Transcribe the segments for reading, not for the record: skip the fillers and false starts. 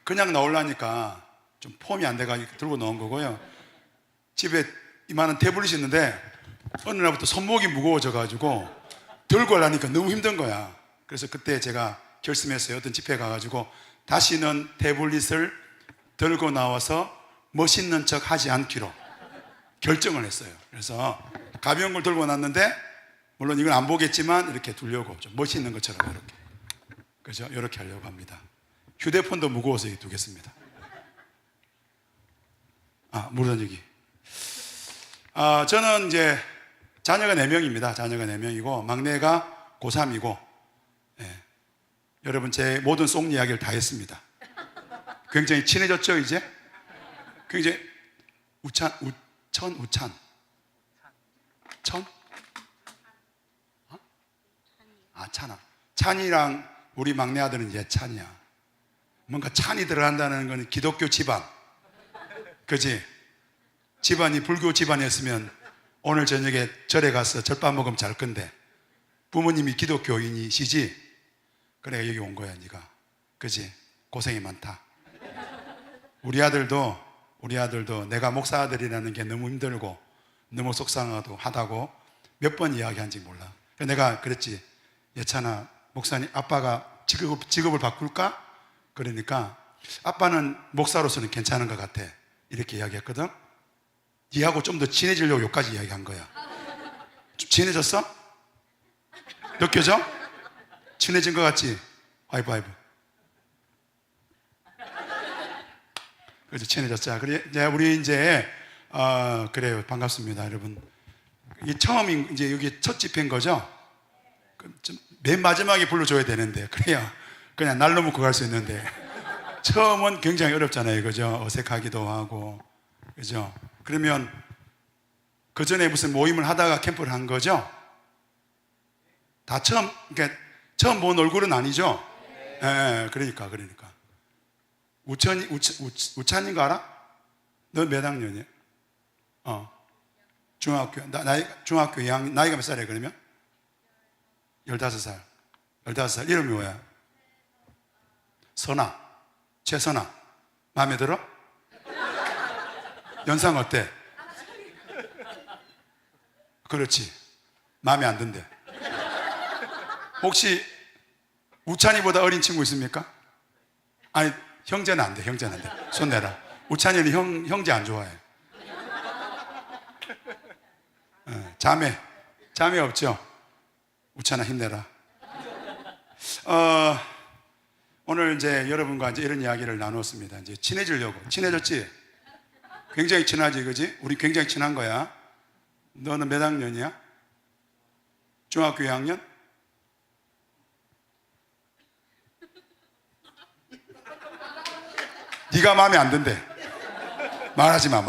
그냥 나오려니까 좀 폼이 안 돼가지고 들고 나온 거고요. 집에 이만한 태블릿이 있는데 어느 날부터 손목이 무거워져가지고 들고 하려니까 너무 힘든 거야. 그래서 그때 제가 결심했어요. 어떤 집회 가가지고 다시는 태블릿을 들고 나와서 멋있는 척 하지 않기로 결정을 했어요. 그래서 가벼운 걸 들고 왔는데, 물론 이건 안 보겠지만 이렇게 두려고 좀 멋있는 것처럼 이렇게, 그죠? 이렇게 하려고 합니다. 휴대폰도 무거워서 이렇게 두겠습니다. 물 던지기. 저는 이제 자녀가 4명입니다. 자녀가 4명이고 막내가 고3이고, 여러분 제 모든 속 이야기를 다 했습니다. 굉장히 친해졌죠 이제? 굉장히 우찬? 찬아. 찬이랑 우리 막내 아들은 이제 찬이야. 뭔가 찬이 들어간다는 건 기독교 집안, 그지? 집안이 불교 집안이었으면 오늘 저녁에 절에 가서 절밥 먹으면 잘 건데 부모님이 기독교인이시지? 그래 여기 온 거야 네가, 그지? 고생이 많다. 우리 아들도 내가 목사 아들이라는 게 너무 힘들고 너무 속상하다고 몇 번 이야기한지 몰라. 내가 그랬지, 예찬아 목사님 아빠가 직업을 바꿀까? 그러니까 아빠는 목사로서는 괜찮은 것 같아 이렇게 이야기했거든. 니하고 좀 더 친해지려고 여기까지 이야기한 거야. 좀 친해졌어? 느껴져? 친해진 것 같지? 하이파이브. 그래서 친해졌자. 그래, 우리 이제, 그래요. 반갑습니다, 여러분. 이 처음인, 이제 여기 첫 집회인 거죠? 맨 마지막에 불러줘야 되는데, 그래야 그냥 날로 먹고 갈 수 있는데, 처음은 굉장히 어렵잖아요. 그죠? 어색하기도 하고, 그죠? 그러면, 그 전에 무슨 모임을 하다가 캠프를 한 거죠? 다 그러니까 처음 본 얼굴은 아니죠? 예, 그러니까. 우찬인 거 알아? 너 몇 학년이야? 중학교. 중학교 2학년. 나이가 몇 살이야, 그러면? 15살. 15살. 이름이 뭐야? 선아. 최선아. 마음에 들어? 연상 어때? 그렇지. 마음에 안 든대. 혹시 우찬이보다 어린 친구 있습니까? 아니, 형제는 안 돼. 손 내라. 우찬이는 형제 안 좋아해. 자매 없죠? 우찬아 힘내라. 오늘 이제 여러분과 이제 이런 이야기를 나눴습니다. 이제 친해지려고. 친해졌지? 굉장히 친하지, 그지? 우리 굉장히 친한 거야. 너는 몇 학년이야? 중학교 2학년? 네가 마음에 안 든대. 말하지 마.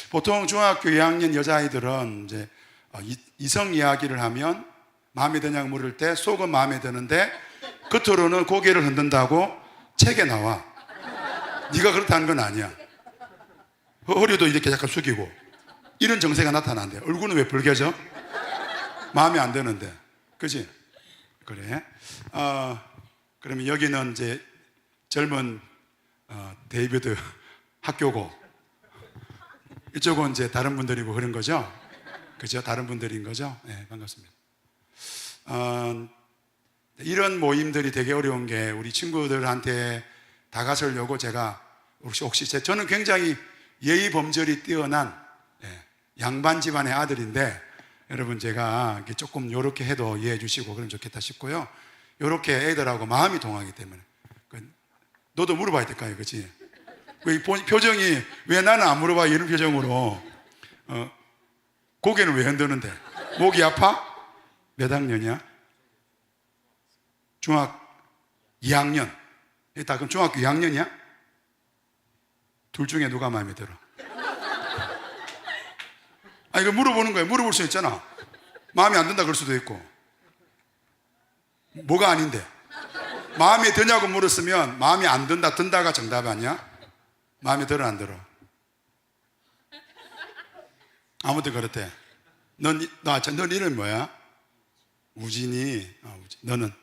보통 중학교 2학년 여자아이들은 이제 이성 이야기를 하면 마음에 드냐고 물을 때 속은 마음에 드는데 겉으로는 고개를 흔든다고 책에 나와. 네가 그렇다는 건 아니야. 허리도 이렇게 약간 숙이고 이런 정세가 나타난대. 얼굴은 왜 붉게져? 마음에 안 드는데, 그지? 그래. 그러면 여기는 이제 젊은 데이비드 학교고, 이쪽은 이제 다른 분들이고 그런 거죠? 그죠? 다른 분들인 거죠? 네, 반갑습니다. 이런 모임들이 되게 어려운 게 우리 친구들한테 다가서려고 제가 저는 굉장히 예의 범절이 뛰어난 양반 집안의 아들인데, 여러분 제가 조금 이렇게 해도 이해해 주시고 그러면 좋겠다 싶고요. 이렇게 애들하고 마음이 동하기 때문에 너도 물어봐야 될까요? 그치? 표정이 왜 나는 안 물어봐? 이런 표정으로 고개는 왜 흔드는데? 목이 아파? 몇 학년이야? 중학 2학년. 일단 그럼 중학교 2학년이야? 둘 중에 누가 마음에 들어? 이거 물어보는 거야. 물어볼 수 있잖아. 마음에 안 든다 그럴 수도 있고. 뭐가 아닌데? 마음에 드냐고 물었으면 마음에 안 든다, 든다가 정답 아니야? 마음에 들어, 안 들어? 아무튼 그렇대. 넌 이름 뭐야? 우진이. 너는?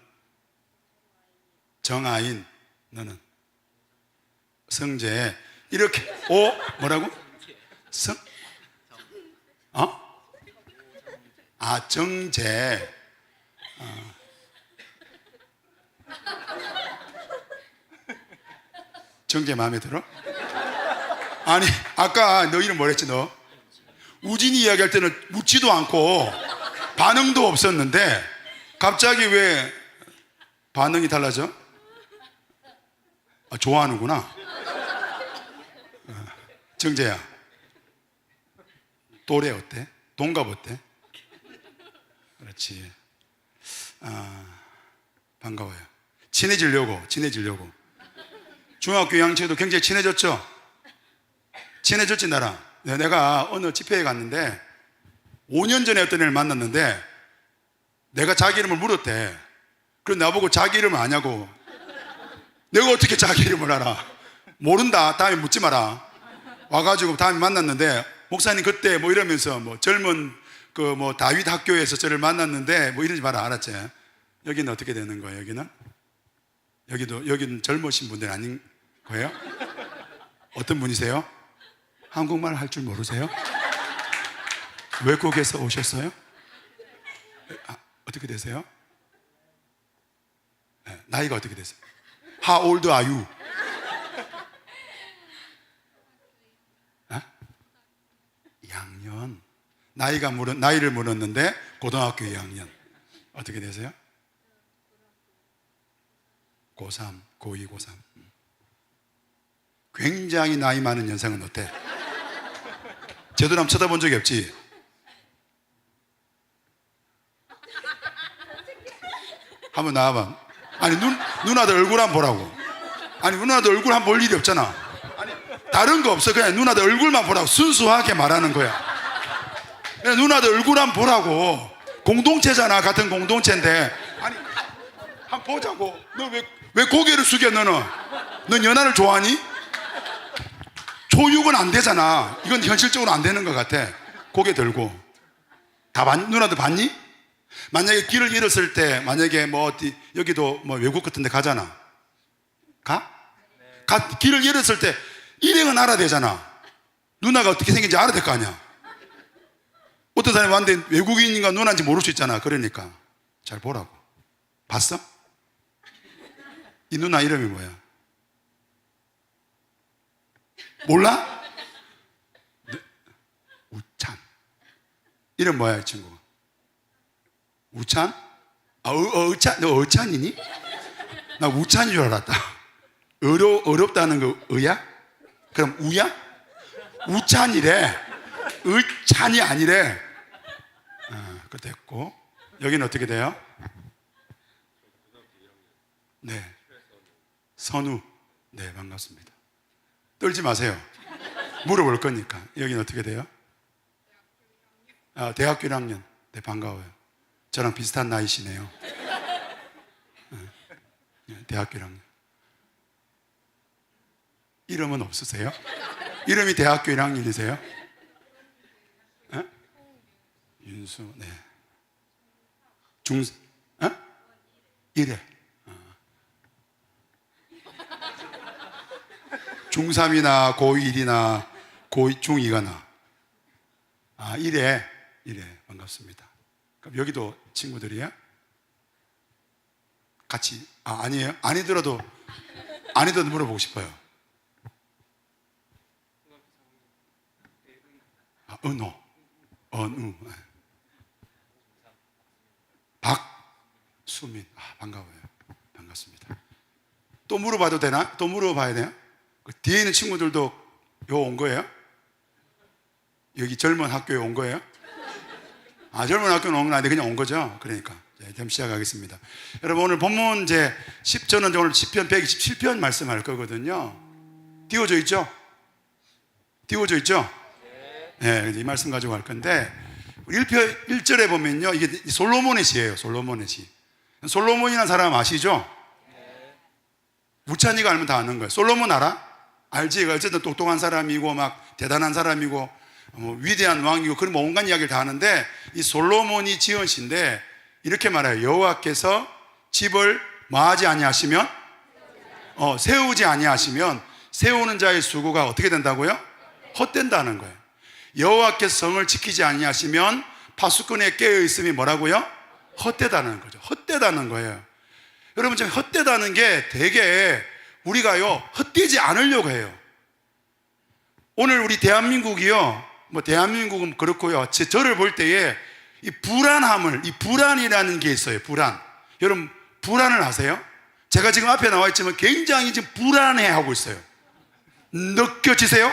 정아인. 너는 성제. 이렇게 오 뭐라고? 성? 정제. 정제 마음에 들어? 아니 아까 너 이름 뭐랬지 너? 우진이 이야기할 때는 묻지도 않고 반응도 없었는데 갑자기 왜 반응이 달라져? 좋아하는구나. 정재야, 또래 어때? 동갑 어때? 그렇지. 반가워요. 친해지려고. 중학교 2학년 때도 굉장히 친해졌죠? 친해졌지 나랑. 내가 어느 집회에 갔는데 5년 전에 어떤 애를 만났는데 내가 자기 이름을 물었대. 그래서 나보고 자기 이름을 아냐고. 내가 어떻게 자기 이름을 알아? 모른다. 다음에 묻지 마라. 와가지고 다음에 만났는데 목사님 그때 뭐 이러면서 뭐 젊은 그 뭐 다윗 학교에서 저를 만났는데 뭐 이러지 마라. 알았지? 여기는 어떻게 되는 거예요? 여기는 젊으신 분들 아닌 거예요? 어떤 분이세요? 한국말 할 줄 모르세요? 외국에서 오셨어요? 어떻게 되세요? 네, 나이가 어떻게 되세요? How old are you? 어? 2학년. 나이를 물었는데 고등학교 2학년. 어떻게 되세요? 고3, 고2, 고3. 굉장히 나이 많은 연상은 어때? 제대로 한번 쳐다본 적이 없지? 한번 나와봐. 아니 누나들 얼굴 한번 보라고. 아니 누나들 얼굴 한번 볼 일이 없잖아. 아니 다른 거 없어. 그냥 누나들 얼굴만 보라고. 순수하게 말하는 거야. 그냥 누나들 얼굴 한번 보라고. 공동체잖아. 같은 공동체인데. 아니 한번 보자고. 너 왜 고개를 숙여 너는? 넌 연하를 좋아하니? 초육은 안 되잖아. 이건 현실적으로 안 되는 것 같아. 고개 들고. 누나들 봤니? 만약에 길을 잃었을 때, 만약에 뭐 어디, 여기도 뭐 외국 같은 데 가잖아. 길을 잃었을 때, 일행은 알아야 되잖아. 누나가 어떻게 생긴지 알아야 될 거 아니야. 어떤 사람이 왔는데 외국인인가 누나인지 모를 수 있잖아. 그러니까. 잘 보라고. 봤어? 이 누나 이름이 뭐야? 몰라? 네. 우찬. 이름 뭐야, 이 친구? 우찬? 의찬? 너 의찬이니? 나 우찬인 줄 알았다. 어렵다는 거 의야? 그럼 우야? 우찬이래. 의찬이 아니래. 그거 됐고. 여기는 어떻게 돼요? 네. 선우. 네, 반갑습니다. 떨지 마세요. 물어볼 거니까. 여기는 어떻게 돼요? 대학교 1학년. 네, 반가워요. 저랑 비슷한 나이시네요. 네, 대학교 1학년. 이름은 없으세요? 이름이 대학교 1학년이세요? 네? 윤수, 네. 이래. 중3이나 고1이나 중2가 나. 이래. 반갑습니다. 그럼 여기도 친구들이야? 같이. 아니에요? 아니더라도 물어보고 싶어요. 은호. 박수민. 반가워요. 반갑습니다. 또 물어봐도 되나? 또 물어봐야 돼요? 그 뒤에 있는 친구들도 온 거예요? 여기 젊은 학교에 온 거예요? 젊은 학교는 온 건 아닌데 그냥 온 거죠? 그러니까. 좀 시작하겠습니다. 여러분, 오늘 본문 저는 오늘 시편 127편 말씀할 거거든요. 띄워져 있죠? 네, 이 말씀 가지고 갈 건데 1절에 보면요, 이게 솔로몬의 시예요. 솔로몬의 시. 솔로몬이라는 사람 아시죠? 우찬이가 알면 다 아는 거예요. 솔로몬 알아? 알지? 어쨌든 똑똑한 사람이고 막 대단한 사람이고 뭐 위대한 왕이고 그런 뭐 온갖 이야기를 다 하는데, 이 솔로몬이 지은 시인데 이렇게 말해요. 여호와께서 집을 뭐하지 아니하시면 세우지 아니하시면 세우는 자의 수고가 어떻게 된다고요? 헛된다는 거예요. 여호와께서 성을 지키지 아니하시면 파수꾼에 깨어 있음이 뭐라고요? 헛되다는 거죠. 헛되다는 거예요. 여러분, 지금 헛되다는 게 되게 우리가요 헛되지 않으려고 해요. 오늘 우리 대한민국이요, 뭐 대한민국은 그렇고요, 저를 볼 때에 이 불안함을, 이 불안이라는 게 있어요. 불안. 여러분, 불안을 아세요? 제가 지금 앞에 나와 있지만 굉장히 지금 불안해하고 있어요. 느껴지세요?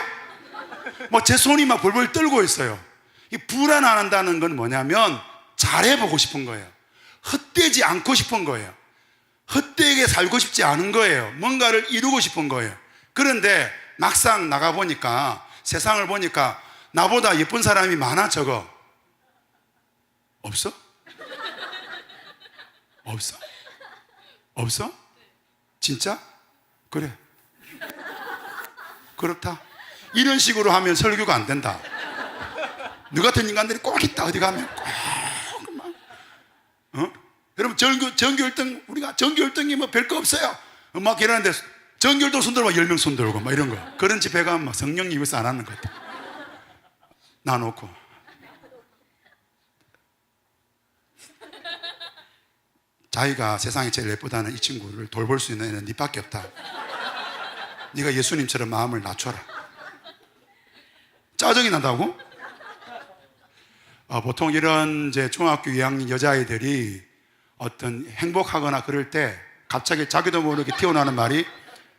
뭐 제 손이 막 벌벌 떨고 있어요. 이 불안한다는 건 뭐냐면 잘해보고 싶은 거예요. 헛되지 않고 싶은 거예요. 헛되게 살고 싶지 않은 거예요. 뭔가를 이루고 싶은 거예요. 그런데 막상 나가보니까, 세상을 보니까 나보다 예쁜 사람이 많아, 적어? 없어? 없어? 없어? 진짜? 그래. 그렇다. 이런 식으로 하면 설교가 안 된다. 너 같은 인간들이 꼭 있다. 어디 가면 꼭 막. 여러분, 전교 1등, 우리가 전교 1등이 뭐 별거 없어요. 막 이러는데 전교 1등 손들고 10명 손들고 막 이런 거. 그런 집회 가면 막 성령 입에서 안 하는 것 같아. 놔놓고. 자기가 세상에 제일 예쁘다는 이 친구를 돌볼 수 있는 애는 니밖에 없다. 네가 예수님처럼 마음을 낮춰라. 짜증이 난다고? 보통 이런 이제 중학교 2학년 여자아이들이 어떤 행복하거나 그럴 때 갑자기 자기도 모르게 튀어나오는 말이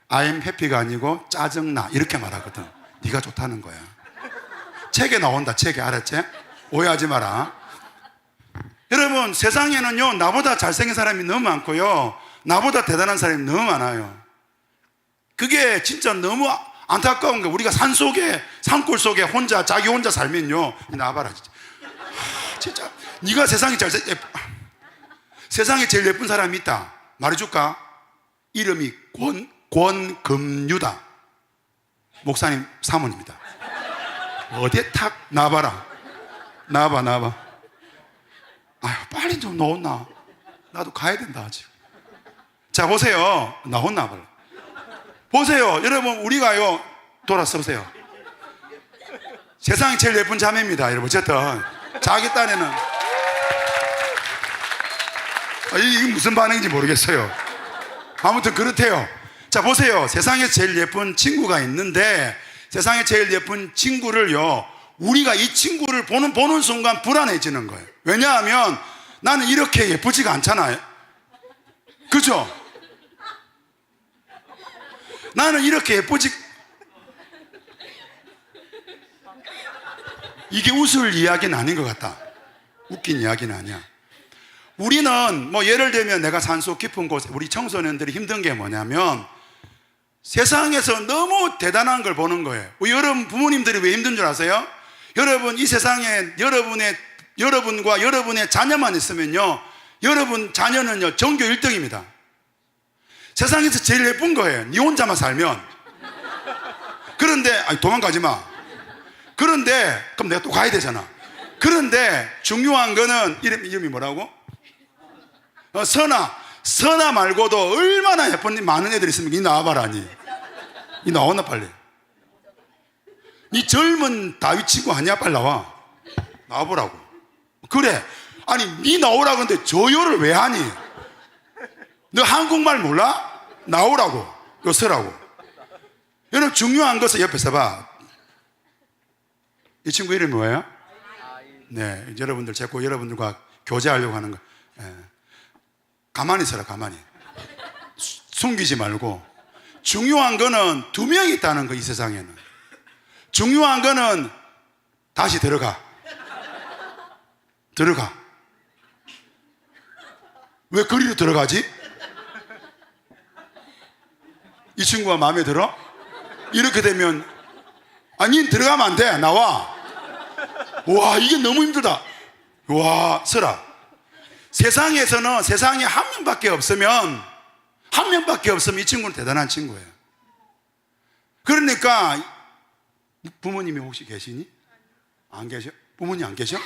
I'm happy가 아니고 짜증나, 이렇게 말하거든. 네가 좋다는 거야. 책에 나온다, 책에. 알았지? 오해하지 마라. 여러분, 세상에는요 나보다 잘생긴 사람이 너무 많고요, 나보다 대단한 사람이 너무 많아요. 그게 진짜 너무 안타까운 게, 우리가 산골 속에 자기 혼자 살면요, 나와봐라 진짜. 진짜 네가 세상에 세상에 제일 예쁜 사람이 있다 말해줄까? 이름이 권금유다. 목사님 사모입니다. 어디에 탁 나와봐라. 나와봐. 아유, 빨리 좀 나온나. 나도 가야 된다 아직. 자, 보세요. 나온나 봐라. 보세요, 여러분, 우리가요, 돌아서보세요. 세상에 제일 예쁜 자매입니다, 여러분. 어쨌든 자기 딴에는 이게 무슨 반응인지 모르겠어요. 아무튼 그렇대요. 자, 보세요. 세상에 제일 예쁜 친구가 있는데, 세상에 제일 예쁜 친구를요, 우리가 이 친구를 보는 순간 불안해지는 거예요. 왜냐하면 나는 이렇게 예쁘지가 않잖아요. 그죠? 나는 이렇게 예쁘지. 이게 웃을 이야기는 아닌 것 같다. 웃긴 이야기는 아니야. 우리는 뭐 예를 들면, 내가 산속 깊은 곳에 우리 청소년들이 힘든 게 뭐냐면 세상에서 너무 대단한 걸 보는 거예요. 여러분 부모님들이 왜 힘든 줄 아세요? 여러분, 이 세상에 여러분과 여러분의 자녀만 있으면요, 여러분 자녀는요 전교 1등입니다. 세상에서 제일 예쁜 거예요, 네 혼자만 살면. 그런데 도망가지 마. 그런데 그럼 내가 또 가야 되잖아. 그런데 중요한 거는 이름이 뭐라고? 선아 말고도 얼마나 예쁜 많은 애들이 있으면 이 나와봐라. 이 나왔나 빨리. 니 젊은 다윗 친구 아니야? 빨리 나와보라고. 그래, 아니 니 나오라고 하는데 저요를 왜 하니? 너 한국말 몰라? 나오라고, 요 서라고. 여러분, 중요한 것은 옆에 서봐. 이 친구 이름이 뭐예요? 네, 여러분들 자꾸 여러분들과 교제하려고 하는 거. 가만히 서라, 가만히. 숨기지 말고. 중요한 거는 2명이 있다는 거, 이 세상에는. 중요한 거는 다시 들어가. 왜 그리로 들어가지? 이 친구가 마음에 들어? 이렇게 되면 아니 들어가면 안 돼. 나와. 와, 이게 너무 힘들다. 와, 서라. 세상에서는 세상에 한 명밖에 없으면 이 친구는 대단한 친구예요. 그러니까 부모님이 혹시 계시니? 안 계셔? 부모님 안 계셔?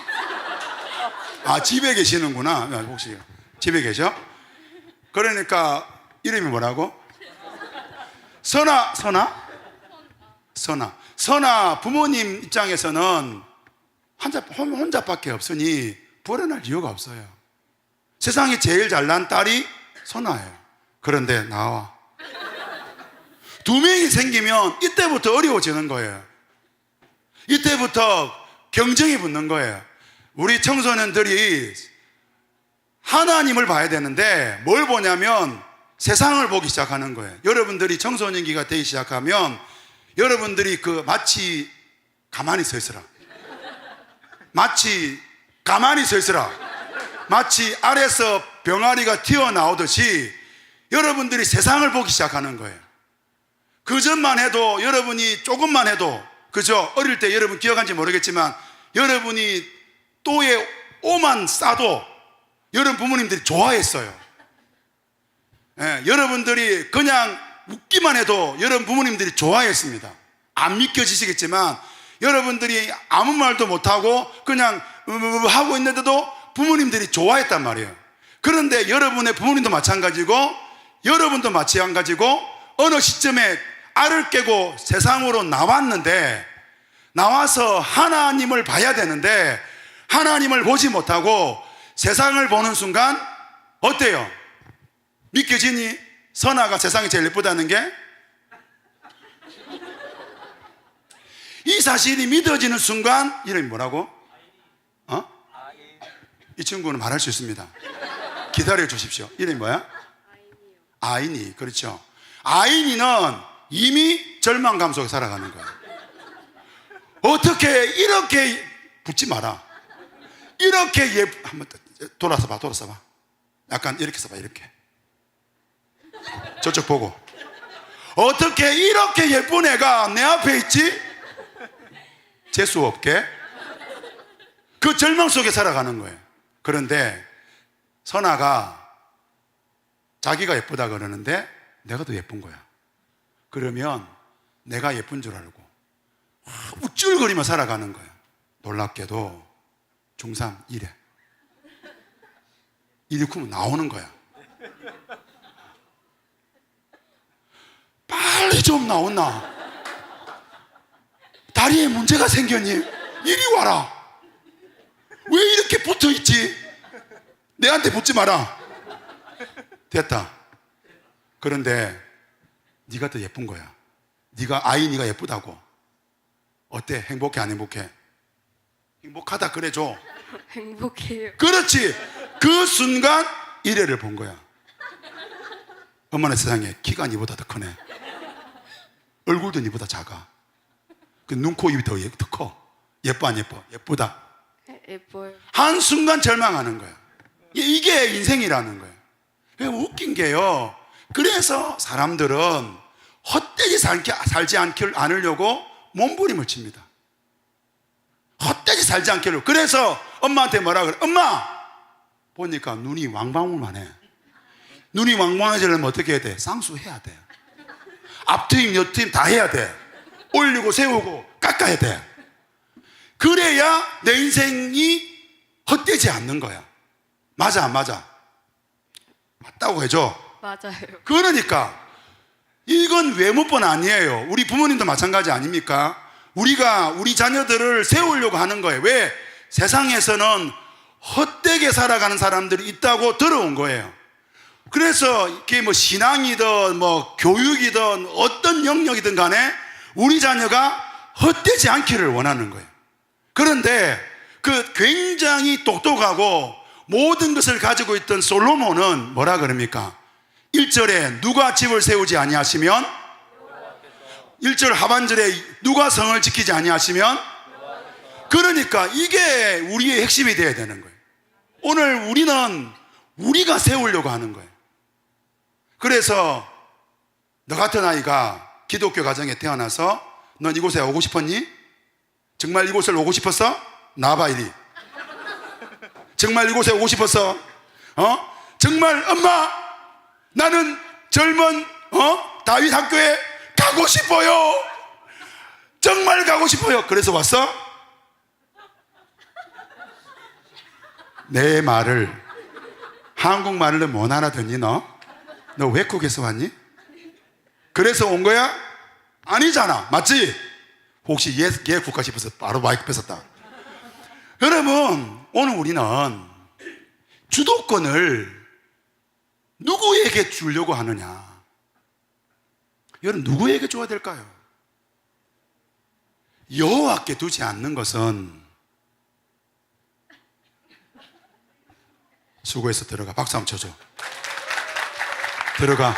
집에 계시는구나. 혹시 집에 계셔? 그러니까 이름이 뭐라고? 선아 부모님 입장에서는 혼자밖에 없으니 불안할 이유가 없어요. 세상에 제일 잘난 딸이 선아예요. 그런데 나와 두 명이 생기면 이때부터 어려워지는 거예요. 이때부터 경쟁이 붙는 거예요. 우리 청소년들이 하나님을 봐야 되는데 뭘 보냐면 세상을 보기 시작하는 거예요. 여러분들이 청소년기가 되기 시작하면 여러분들이 마치 가만히 서 있으라. 마치 가만히 서 있으라. 마치 알에서 병아리가 튀어나오듯이 여러분들이 세상을 보기 시작하는 거예요. 그 전만 해도 여러분이 조금만 해도 그죠? 어릴 때 여러분 기억한지 모르겠지만 여러분이 또에 오만 싸도 여러분 부모님들이 좋아했어요. 예, 여러분들이 그냥 웃기만 해도 여러분 부모님들이 좋아했습니다. 안 믿겨지시겠지만 여러분들이 아무 말도 못하고 그냥 하고 있는데도 부모님들이 좋아했단 말이에요. 그런데 여러분의 부모님도 마찬가지고 여러분도 마찬가지고 어느 시점에 알을 깨고 세상으로 나왔는데 나와서 하나님을 봐야 되는데 하나님을 보지 못하고 세상을 보는 순간 어때요? 믿겨지니? 선아가 세상이 제일 예쁘다는 게? 이 사실이 믿어지는 순간 이름이 뭐라고? 이 친구는 말할 수 있습니다. 기다려 주십시오. 이름이 뭐야? 아인이. 그렇죠. 아인이는 이미 절망감 속에 살아가는 거야. 어떻게 이렇게 붙지 마라. 이렇게 한번 돌아서 봐. 약간 이렇게 써봐. 이렇게 저쪽 보고. 어떻게 이렇게 예쁜 애가 내 앞에 있지? 재수 없게 그 절망 속에 살아가는 거예요. 그런데 선아가 자기가 예쁘다 그러는데 내가 더 예쁜 거야. 그러면 내가 예쁜 줄 알고 우쭐거리며 살아가는 거야. 놀랍게도 중3 1회 일이 크면 나오는 거야. 빨리 좀 나온나. 다리에 문제가 생겼니? 이리 와라. 왜 이렇게 붙어있지? 내한테 붙지 마라. 됐다. 그런데 네가 더 예쁜 거야. 네가 예쁘다고. 어때? 행복해 안 행복해? 행복하다 그래줘. 행복해요. 그렇지. 그 순간 이래를 본 거야. 엄마는 세상에 키가 니보다 더 크네. 얼굴도 니보다 작아. 그 눈, 코, 입이 더 커. 예뻐 안 예뻐? 예쁘다. 예뻐요. 한순간 절망하는 거야. 이게 인생이라는 거예요. 웃긴 게요. 그래서 사람들은 헛되이 살지 않으려고 몸부림을 칩니다. 헛되이 살지 않게. 그래서 엄마한테 뭐라 그래? 엄마! 보니까 눈이 왕방울만 해. 눈이 왕방해지려면 어떻게 해야 돼? 쌍수해야 돼. 앞트임, 옆트임 다 해야 돼. 올리고 세우고 깎아야 돼. 그래야 내 인생이 헛되지 않는 거야. 맞아 안 맞아? 맞다고 해줘. 맞아요. 그러니까 이건 외모뿐 아니에요. 우리 부모님도 마찬가지 아닙니까? 우리가 우리 자녀들을 세우려고 하는 거예요. 왜? 세상에서는 헛되게 살아가는 사람들이 있다고 들어온 거예요. 그래서 이게 신앙이든 교육이든 어떤 영역이든 간에 우리 자녀가 헛되지 않기를 원하는 거예요. 그런데 그 굉장히 똑똑하고 모든 것을 가지고 있던 솔로몬은 뭐라 그럽니까? 1절에 누가 집을 세우지 아니하시면, 1절 하반절에 누가 성을 지키지 아니하시면, 그러니까 이게 우리의 핵심이 되어야 되는 거예요. 오늘 우리는 우리가 세우려고 하는 거예요. 그래서 너 같은 아이가 기독교 가정에 태어나서 넌 이곳에 오고 싶었니? 정말 이곳을 오고 싶었어? 나와봐 이리. 정말 이곳에 오고 싶었어? 정말 엄마 나는 젊은 다윗 학교에 가고 싶어요. 정말 가고 싶어요. 그래서 왔어? 내 말을 한국말을 못 알아듣니 너? 너 외국에서 왔니? 그래서 온 거야? 아니잖아. 맞지? 혹시 얘 국가 싶어서 바로 마이크 뺏었다. 여러분, 오늘 우리는 주도권을 누구에게 주려고 하느냐? 여러분, 누구에게 줘야 될까요? 여호와께 두지 않는 것은, 수고해서 들어가. 박수 한번 쳐줘. 들어가.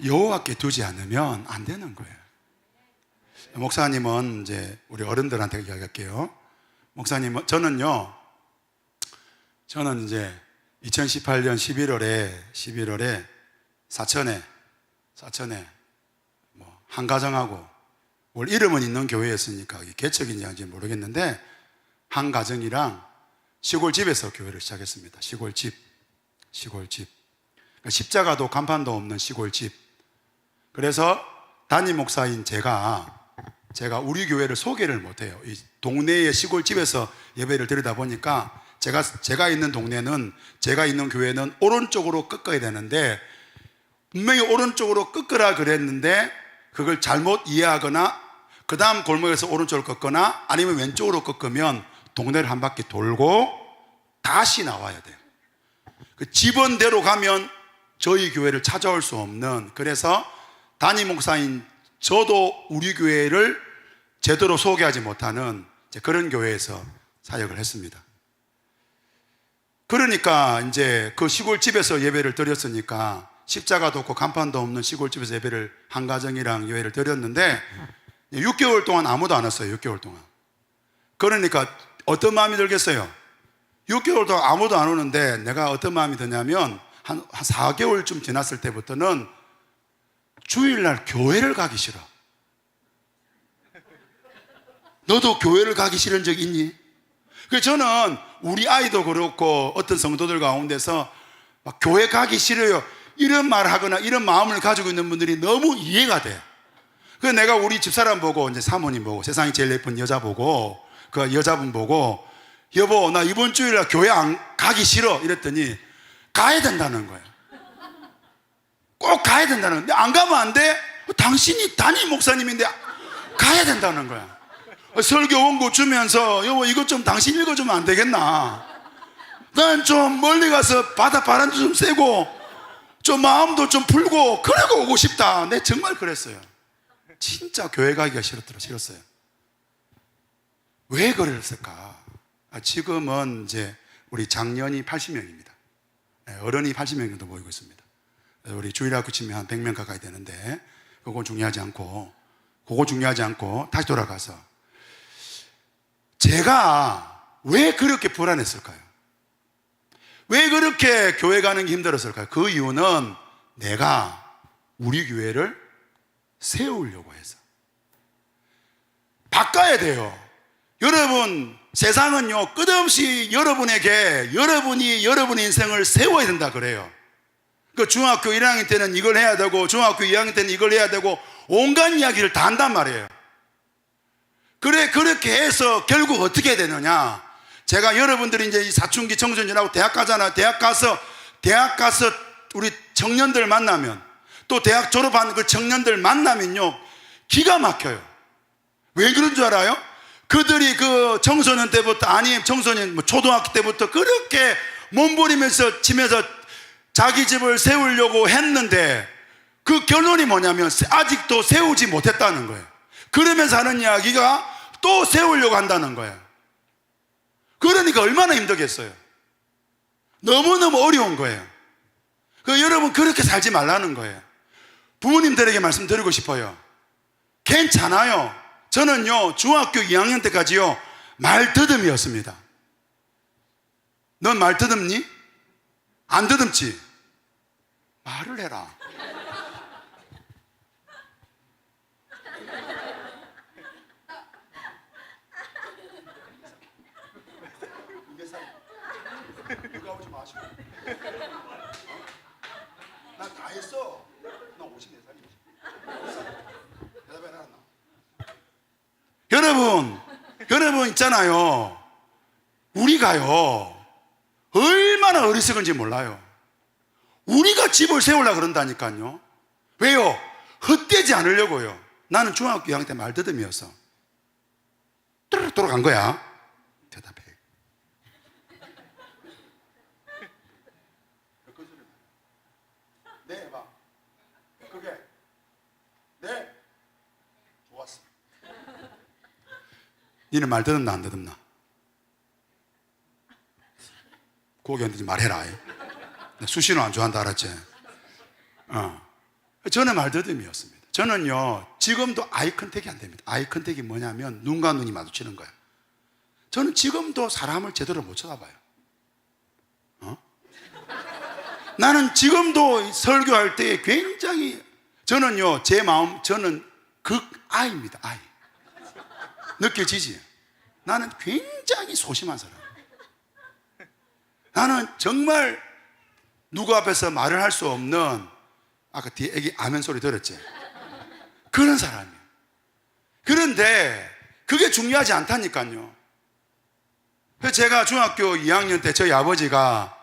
여호와께 두지 않으면 안 되는 거예요. 목사님은 이제 우리 어른들한테 이야기할게요. 목사님은, 저는 이제 2018년 11월에 사천에 뭐 한가정하고, 원래 이름은 있는 교회였으니까 개척인지 아닌지 모르겠는데, 한 가정이랑 시골집에서 교회를 시작했습니다. 시골집. 그러니까 십자가도 간판도 없는 시골집. 그래서 담임 목사인 제가 우리 교회를 소개를 못해요. 이 동네의 시골집에서 예배를 드리다 보니까 제가 있는 동네는, 제가 있는 교회는 오른쪽으로 꺾어야 되는데, 분명히 오른쪽으로 꺾으라 그랬는데 그걸 잘못 이해하거나 그 다음 골목에서 오른쪽으로 꺾거나 아니면 왼쪽으로 꺾으면 동네를 한 바퀴 돌고 다시 나와야 돼요. 그 집원대로 가면 저희 교회를 찾아올 수 없는, 그래서 담임 목사인 저도 우리 교회를 제대로 소개하지 못하는 그런 교회에서 사역을 했습니다. 그러니까 이제 그 시골집에서 예배를 드렸으니까, 십자가도 없고 간판도 없는 시골집에서 예배를, 한 가정이랑 예배를 드렸는데 6개월 동안 아무도 안 왔어요. 6개월 동안. 그러니까 어떤 마음이 들겠어요? 6개월 동안 아무도 안 오는데 내가 어떤 마음이 드냐면, 한 4개월쯤 지났을 때부터는 주일날 교회를 가기 싫어. 너도 교회를 가기 싫은 적 있니? 그래서 저는 우리 아이도 그렇고 어떤 성도들 가운데서 막 교회 가기 싫어요, 이런 말을 하거나 이런 마음을 가지고 있는 분들이 너무 이해가 돼. 그래서 내가 우리 집사람 보고, 이제 사모님 보고, 세상에 제일 예쁜 여자 보고, 그 여자분 보고, 여보 나 이번 주일날 교회 안 가기 싫어 이랬더니 가야 된다는 거야. 꼭 가야 된다는 거야. 안 가면 안 돼? 당신이 담임 목사님인데 가야 된다는 거야. 설교 원고 주면서, 여보 이것 좀 당신 읽어주면 안 되겠나? 난 좀 멀리 가서 바다 바람도 좀 쐬고 좀 마음도 좀 풀고 그러고 오고 싶다. 내 정말 그랬어요. 진짜 교회 가기가 싫었어요. 왜 그랬을까? 지금은 이제 우리 장년이 80명입니다. 어른이 80명 정도 모이고 있습니다. 우리 주일학교 치면 한 100명 가까이 되는데, 그거 중요하지 않고 다시 돌아가서 제가 왜 그렇게 불안했을까요? 왜 그렇게 교회 가는 게 힘들었을까요? 그 이유는 내가 우리 교회를 세우려고 해서. 바꿔야 돼요. 여러분, 세상은요 끝없이 여러분에게 여러분의 인생을 세워야 된다 그래요. 그 중학교 1학년 때는 이걸 해야 되고, 중학교 2학년 때는 이걸 해야 되고, 온갖 이야기를 다 한단 말이에요. 그렇게 해서 결국 어떻게 되느냐? 제가 여러분들이 이제 사춘기 청소년하고 대학 가잖아요. 대학 가서 우리 청년들 만나면, 또 대학 졸업한 그 청년들 만나면요 기가 막혀요. 왜 그런 줄 알아요? 그들이 그 청소년 때부터, 아니 청소년 초등학교 때부터 그렇게 몸부리면서 치면서 자기 집을 세우려고 했는데, 그 결론이 뭐냐면 아직도 세우지 못했다는 거예요. 그러면서 하는 이야기가 또 세우려고 한다는 거예요. 그러니까 얼마나 힘들겠어요. 너무너무 어려운 거예요. 여러분 그렇게 살지 말라는 거예요. 부모님들에게 말씀드리고 싶어요. 괜찮아요. 저는요 중학교 2학년 때까지요 말더듬이었습니다. 넌 말 더듬니? 안 더듬지? 말을 해라. 누가 오지 마시고. 나 다 했어. 나 54살이지. 대답해 놨나? 여러분 있잖아요. 우리가요 얼마나 어리석은지 몰라요. 우리가 집을 세우려고 그런다니까요. 왜요? 헛되지 않으려고요. 나는 중학교 2학년 때 말더듬이었어. 뚜루뚜루 간 거야. 대답해. 네, 해봐. 그게. 네. 좋았어. 니는 말더듬나 안 더듬나? 고객한테 말해라. 수시는 안 좋아한다 알았지? 저는 말더듬이었습니다. 저는요, 지금도 아이 컨택이 안 됩니다. 아이 컨택이 뭐냐면 눈과 눈이 마주치는 거야. 저는 지금도 사람을 제대로 못 쳐다봐요. 나는 지금도 설교할 때 굉장히, 저는요, 제 마음, 저는 극아입니다. 아이. 느껴지지? 나는 굉장히 소심한 사람. 나는 정말 누구 앞에서 말을 할 수 없는, 아까 뒤에 애기 아멘 소리 들었지? 그런 사람이에요. 그런데 그게 중요하지 않다니까요. 그래서 제가 중학교 2학년 때 저희 아버지가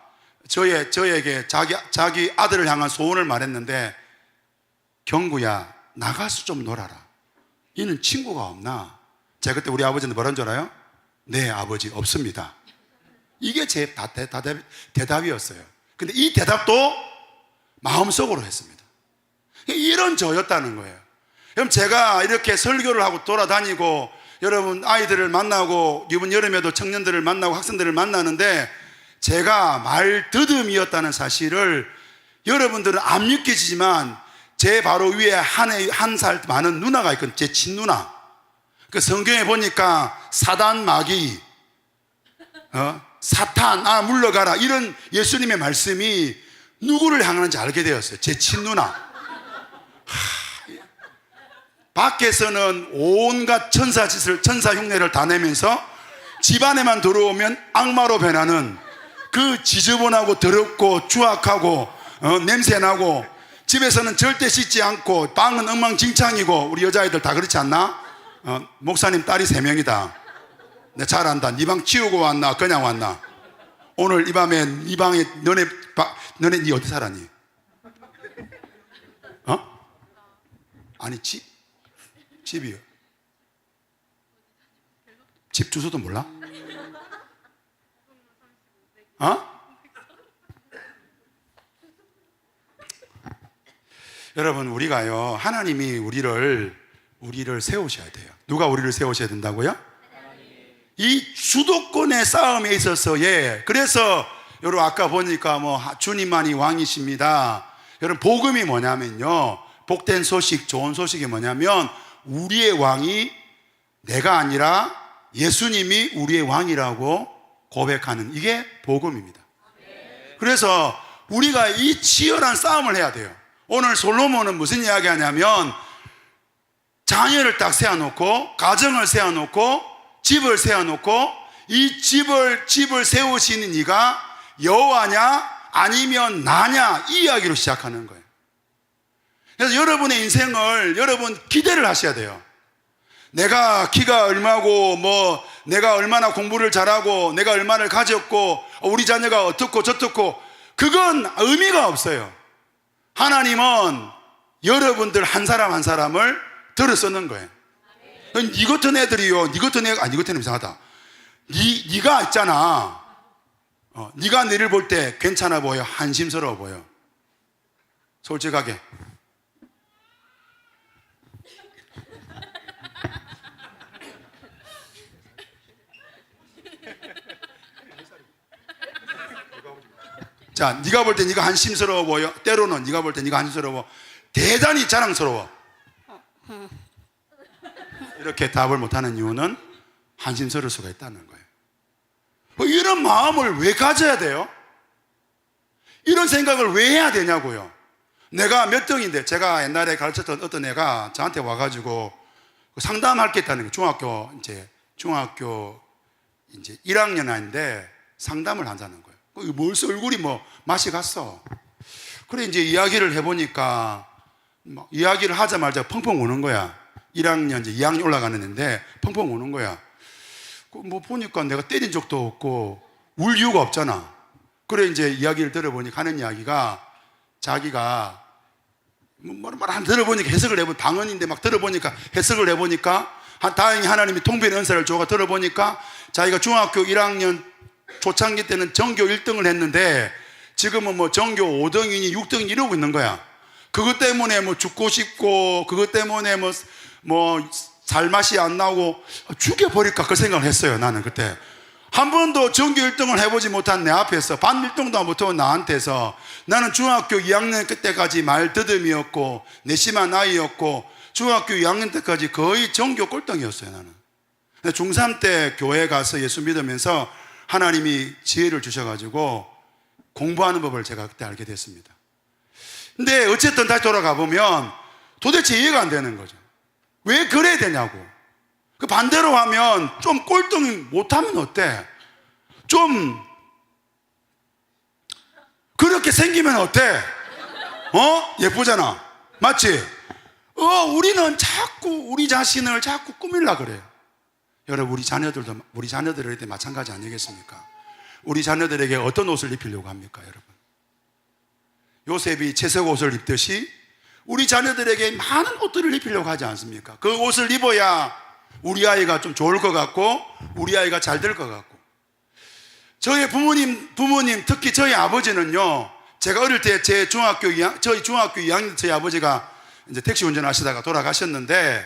저에게 자기 아들을 향한 소원을 말했는데, 경구야, 나가서 좀 놀아라. 이는 친구가 없나? 제가 그때 우리 아버지한테 뭐라는 줄 알아요? 네, 아버지, 없습니다. 이게 제 대답이었어요. 근데 이 대답도 마음속으로 했습니다. 이런 저였다는 거예요. 그럼 제가 이렇게 설교를 하고 돌아다니고 여러분 아이들을 만나고 이번 여름에도 청년들을 만나고 학생들을 만나는데 제가 말더듬이었다는 사실을 여러분들은 안 믿기지만 제 바로 위에 한 살 많은 누나가 있거든요. 제 친누나. 그 성경에 보니까 사단 마귀, 사탄, 물러가라, 이런 예수님의 말씀이 누구를 향하는지 알게 되었어요. 제 친누나. 밖에서는 온갖 천사 짓을, 천사 흉내를 다 내면서 집안에만 들어오면 악마로 변하는 그 지저분하고 더럽고 추악하고 냄새나고, 집에서는 절대 씻지 않고 방은 엉망진창이고, 우리 여자아이들 다 그렇지 않나? 목사님 딸이 3명이다. 내 잘 안다. 네 방 치우고 왔나? 그냥 왔나? 오늘 이 밤에 네 방에 너네 네 어디 살았니? 아니 집이요. 집 주소도 몰라? 여러분, 우리가요, 하나님이 우리를 세우셔야 돼요. 누가 우리를 세우셔야 된다고요? 이 주도권의 싸움에 있어서, 그래서 여러분 아까 보니까 주님만이 왕이십니다. 여러분, 복음이 뭐냐면요, 복된 소식, 좋은 소식이 뭐냐면 우리의 왕이 내가 아니라 예수님이 우리의 왕이라고 고백하는, 이게 복음입니다. 그래서 우리가 이 치열한 싸움을 해야 돼요. 오늘 솔로몬은 무슨 이야기 하냐면, 자녀를 딱 세워놓고, 가정을 세워놓고, 집을 세워놓고, 이 집을 세우시는 이가 여호와냐 아니면 나냐, 이 이야기로 시작하는 거예요. 그래서 여러분의 인생을 여러분 기대를 하셔야 돼요. 내가 키가 얼마고, 내가 얼마나 공부를 잘하고, 내가 얼마를 가졌고, 우리 자녀가 어떻고 저떻고, 그건 의미가 없어요. 하나님은 여러분들 한 사람 한 사람을 들어 쓰는 거예요. 니 같은 애들이요, 니 같은 애는 이상하다. 니가 있잖아. 니가 너를 볼 때 괜찮아 보여, 한심스러워 보여. 솔직하게. 자, 네가 볼 때 네가 한심스러워 보여. 때로는 네가 볼 때 네가 한심스러워. 대단히 자랑스러워. 이렇게 답을 못하는 이유는 한심스러울 수가 있다는 거예요. 이런 마음을 왜 가져야 돼요? 이런 생각을 왜 해야 되냐고요. 내가 몇 등인데, 제가 옛날에 가르쳤던 어떤 애가 저한테 와가지고 상담할 게 있다는 거예요. 중학교 1학년 아닌데 상담을 한다는 거예요. 벌써 얼굴이 맛이 갔어. 그래, 이제 이야기를 해보니까 이야기를 하자마자 펑펑 우는 거야. 1학년, 이제 2학년 올라가는 애인데 펑펑 우는 거야. 보니까 내가 때린 적도 없고 울 이유가 없잖아. 그래, 이제 이야기를 들어보니까 하는 이야기가, 자기가 한 들어보니까 해석을 해보니까 방언인데 막 들어보니까 해석을 해보니까 다행히 하나님이 통변의 은사를 줘가 들어보니까 자기가 중학교 1학년 초창기 때는 전교 1등을 했는데 지금은 뭐 전교 5등이니 6등이니 이러고 있는 거야. 그것 때문에 뭐 죽고 싶고 그것 때문에 뭐 살맛이 안 나고 죽여버릴까 그 생각을 했어요. 나는 그때 한 번도 전교 1등을 해보지 못한 내 앞에서 반 1등도 못한 나한테서 나는 중학교 2학년 때까지 말더듬이었고 내심한 아이였고 중학교 2학년 때까지 거의 전교 꼴등이었어요. 나는 중3 때 교회 가서 예수 믿으면서 하나님이 지혜를 주셔가지고 공부하는 법을 제가 그때 알게 됐습니다. 근데 어쨌든 다시 돌아가 보면 도대체 이해가 안 되는 거죠. 왜 그래야 되냐고. 그 반대로 하면 좀 꼴등 못하면 어때? 좀 그렇게 생기면 어때? 예쁘잖아. 맞지? 우리는 자꾸 우리 자신을 자꾸 꾸밀라 그래요. 여러분 우리 자녀들에게 마찬가지 아니겠습니까? 우리 자녀들에게 어떤 옷을 입히려고 합니까, 여러분? 요셉이 채색 옷을 입듯이 우리 자녀들에게 많은 옷들을 입히려고 하지 않습니까? 그 옷을 입어야 우리 아이가 좀 좋을 것 같고 우리 아이가 잘 될 것 같고. 저희 부모님 특히 저희 아버지는요, 제가 어릴 때 저희 중학교 2학년 저희 아버지가 이제 택시 운전하시다가 돌아가셨는데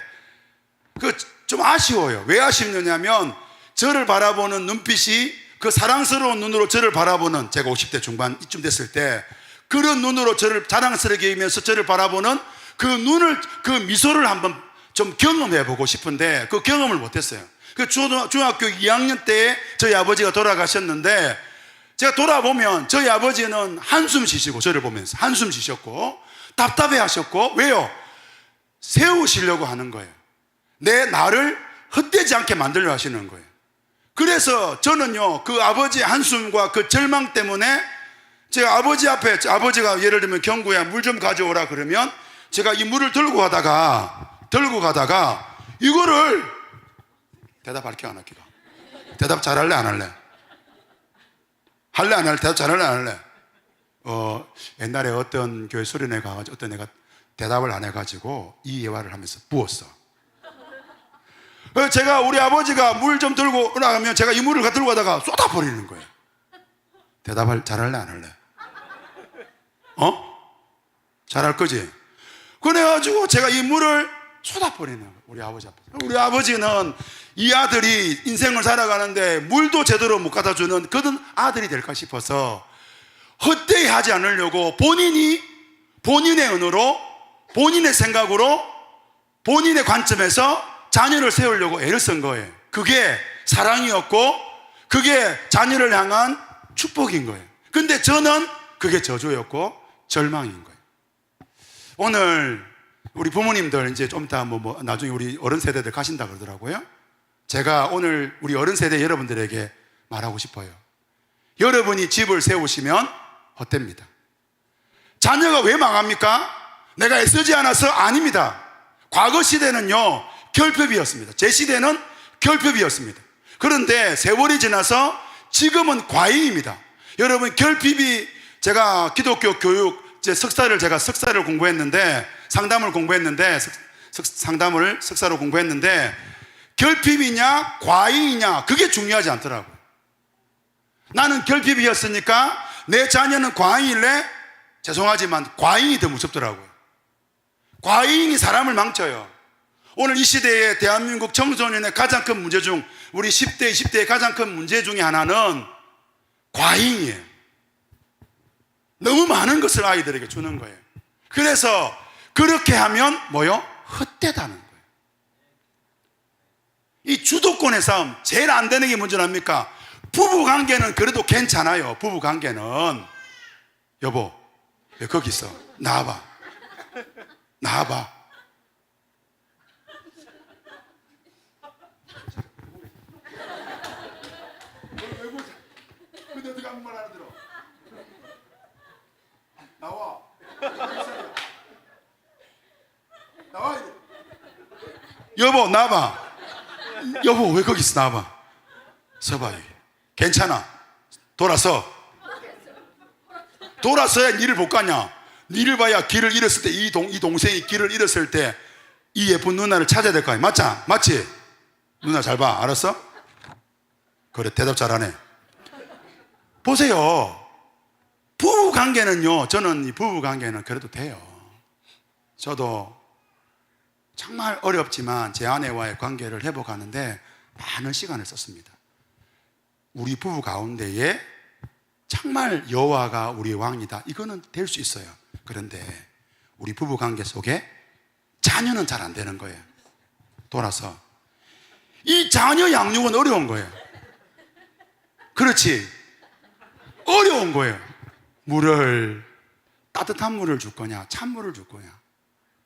좀 아쉬워요. 왜 아쉽느냐면 저를 바라보는 눈빛이 그 사랑스러운 눈으로 저를 바라보는, 제가 50대 중반 이쯤 됐을 때 그런 눈으로 저를 자랑스럽게 하면서 저를 바라보는 그 미소를 한번 좀 경험해보고 싶은데 그 경험을 못했어요. 중학교 2학년 때 저희 아버지가 돌아가셨는데 제가 돌아보면 저희 아버지는 한숨 쉬시고 저를 보면서 한숨 쉬셨고 답답해 하셨고, 왜요? 세우시려고 하는 거예요. 나를 헛되지 않게 만들려 하시는 거예요. 그래서 저는요, 그 아버지의 한숨과 그 절망 때문에 제가 아버지 앞에, 아버지가 예를 들면 경구야 물 좀 가져오라 그러면 제가 이 물을 들고 가다가 이거를 대답할게 안 할게가? 대답 잘할래 안 할래? 할래 안 할래? 대답 잘할래 안 할래? 옛날에 어떤 교회 수련회 가가지고 어떤 애가 대답을 안 해가지고 이 예화를 하면서 부었어. 제가 우리 아버지가 물 좀 들고 오라면 제가 이 물을 들고 가다가 쏟아버리는 거예요. 대답을 잘할래 안 할래? 잘할 거지? 그래가지고 제가 이 물을 쏟아버리는 거예요. 우리 아버지 앞에서. 우리 아버지는 이 아들이 인생을 살아가는데 물도 제대로 못 갖다 주는 그런 아들이 될까 싶어서 헛되이 하지 않으려고 본인의 언어로, 본인의 생각으로, 본인의 관점에서 자녀를 세우려고 애를 쓴 거예요. 그게 사랑이었고 그게 자녀를 향한 축복인 거예요. 근데 저는 그게 저주였고 절망인 거예요. 오늘 우리 부모님들 이제 좀 이따 나중에 우리 어른 세대들 가신다 그러더라고요. 제가 오늘 우리 어른 세대 여러분들에게 말하고 싶어요. 여러분이 집을 세우시면 헛됩니다. 자녀가 왜 망합니까? 내가 애쓰지 않아서? 아닙니다. 과거 시대는요 결핍이었습니다. 제 시대는 결핍이었습니다. 그런데 세월이 지나서 지금은 과잉입니다. 여러분 결핍이, 제가 기독교 교육 석사를 공부했는데 석사로 공부했는데 결핍이냐 과잉이냐 그게 중요하지 않더라고요. 나는 결핍이었으니까 내 자녀는 과잉일래? 죄송하지만 과잉이 더 무섭더라고요. 과잉이 사람을 망쳐요. 오늘 이 시대에 대한민국 청소년의 가장 큰 문제 중, 우리 10대, 20대의 가장 큰 문제 중에 하나는 과잉이에요. 너무 많은 것을 아이들에게 주는 거예요. 그래서 그렇게 하면 헛되다는 거예요. 이 주도권의 싸움, 제일 안 되는 게 뭔지 압니까? 부부 관계는 그래도 괜찮아요. 부부 관계는. 여보, 왜 거기 있어? 나와봐. 근데 어떻게 아무 말 알아들어? 나와. 나와. 여보, 나와봐. 여보, 왜 거기 있어? 나와봐. 서봐. 괜찮아. 돌아서야 니를 못 가냐? 니를 봐야 길을 잃었을 때 이 동생이 길을 잃었을 때 이 예쁜 누나를 찾아야 될 거 아니야. 맞지? 누나 잘 봐. 알았어? 그래, 대답 잘하네. 보세요. 부부 관계는요, 저는 이 부부 관계는 그래도 돼요. 저도 정말 어렵지만 제 아내와의 관계를 회복하는데 많은 시간을 썼습니다. 우리 부부 가운데에 정말 여호와가 우리의 왕이다, 이거는 될 수 있어요. 그런데 우리 부부 관계 속에 자녀는 잘 안 되는 거예요. 돌아서 이 자녀 양육은 어려운 거예요. 그렇지, 어려운 거예요. 물을, 따뜻한 물을 줄 거냐, 찬물을 줄 거냐,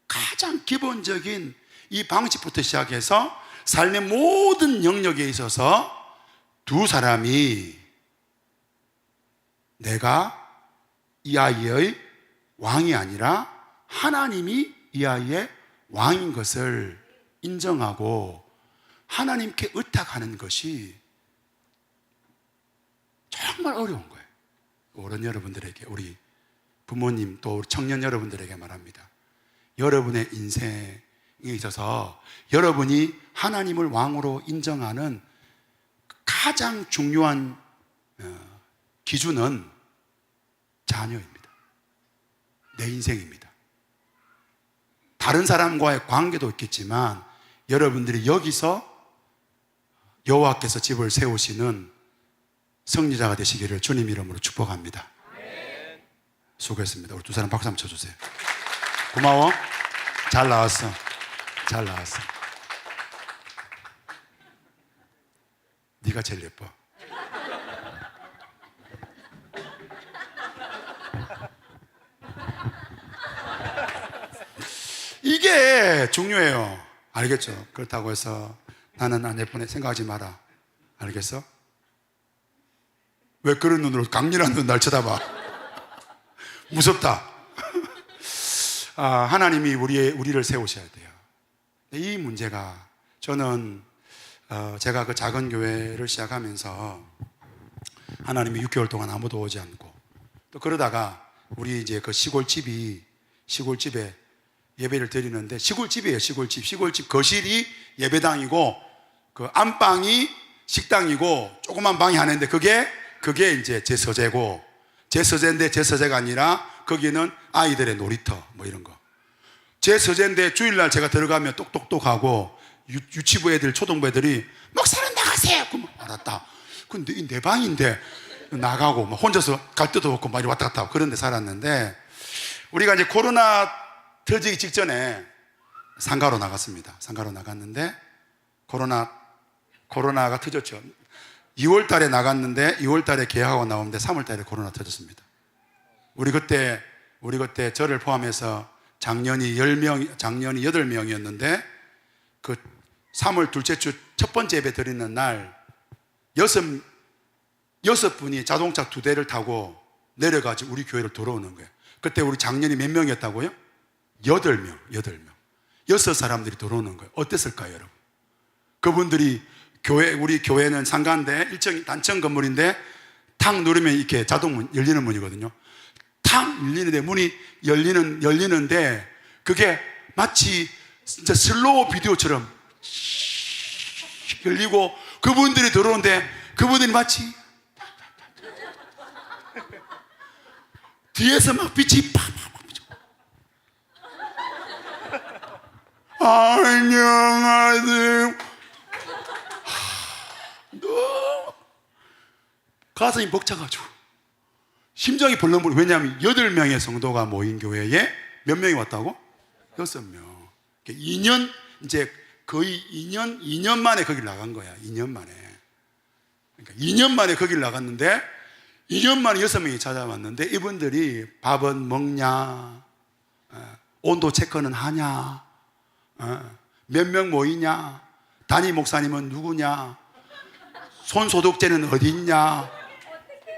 가장 기본적인 이 방식부터 시작해서 삶의 모든 영역에 있어서 두 사람이 내가 이 아이의 왕이 아니라 하나님이 이 아이의 왕인 것을 인정하고 하나님께 의탁하는 것이 정말 어려운 거예요. 어른 여러분들에게, 우리 부모님, 또 우리 청년 여러분들에게 말합니다. 여러분의 인생에 있어서 여러분이 하나님을 왕으로 인정하는 가장 중요한 기준은 자녀입니다. 내 인생입니다. 다른 사람과의 관계도 있겠지만 여러분들이 여기서 여호와께서 집을 세우시는 승리자가 되시기를 주님 이름으로 축복합니다. 수고했습니다. 우리 두 사람 박수 한번 쳐주세요. 고마워. 잘 나왔어. 잘 나왔어. 네가 제일 예뻐. 이게 중요해요. 알겠죠? 그렇다고 해서 나는 안 예쁘네 생각하지 마라. 알겠어? 왜 그런 눈으로, 강렬한 눈 날 쳐다봐? 무섭다. 하나님이 우리를 세우셔야 돼요. 이 문제가, 저는 제가 그 작은 교회를 시작하면서 하나님이 6개월 동안 아무도 오지 않고, 또 그러다가 우리 이제 그 시골집에 예배를 드리는데, 시골집이에요. 시골집 거실이 예배당이고 그 안방이 식당이고 조그만 방이 하나 있는데 그게 이제 제 서재고, 제 서재인데 제 서재가 아니라 거기는 아이들의 놀이터 뭐 이런 거. 제 서재인데 주일날 제가 들어가면 똑똑똑하고 유치부 애들, 초등부 애들이 목사님 나가세요. 그럼 알았다. 근데 내 방인데 나가고 막 혼자서 갈 데도 없고 막 이리 왔다 갔다 하고 그런 데 살았는데, 우리가 이제 코로나 터지기 직전에 상가로 나갔습니다. 상가로 나갔는데 코로나가 터졌죠. 2월 달에 나갔는데 2월 달에 계약하고 나오는데 3월 달에 코로나 터졌습니다. 우리 그때 저를 포함해서 작년이 8명이었는데 그 3월 둘째 주 첫 번째 예배 드리는 날 여섯 분이 자동차 2대를 타고 내려가지고 우리 교회를 들어오는 거예요. 그때 우리 작년이 몇 명이었다고요? 8명. 6사람들이 들어오는 거예요. 어땠을까요, 여러분? 그분들이 우리 교회는 상가인데 단층 건물인데 탁 누르면 이렇게 자동 열리는 문이거든요. 탁 열리는데 문이 열리는데 그게 마치 진짜 슬로우 비디오처럼 열리고, 그분들이 들어오는데 그분들이 마치 뒤에서 막 빛이 팍팍팍 비쳐. 안녕하세요. 너무 가슴이 벅차가지고 심장이 벌렁벌렁. 왜냐하면 8명의 성도가 모인 교회에 몇 명이 왔다고? 6명. 2년, 이제 거의 2년 만에 거길 나간 거야. 2년 만에. 그러니까 2년 만에 거길 나갔는데 2년 만에 6명이 찾아왔는데, 이분들이 밥은 먹냐, 온도 체크는 하냐, 몇 명 모이냐, 담임 목사님은 누구냐, 손 소독제는 어디 있냐,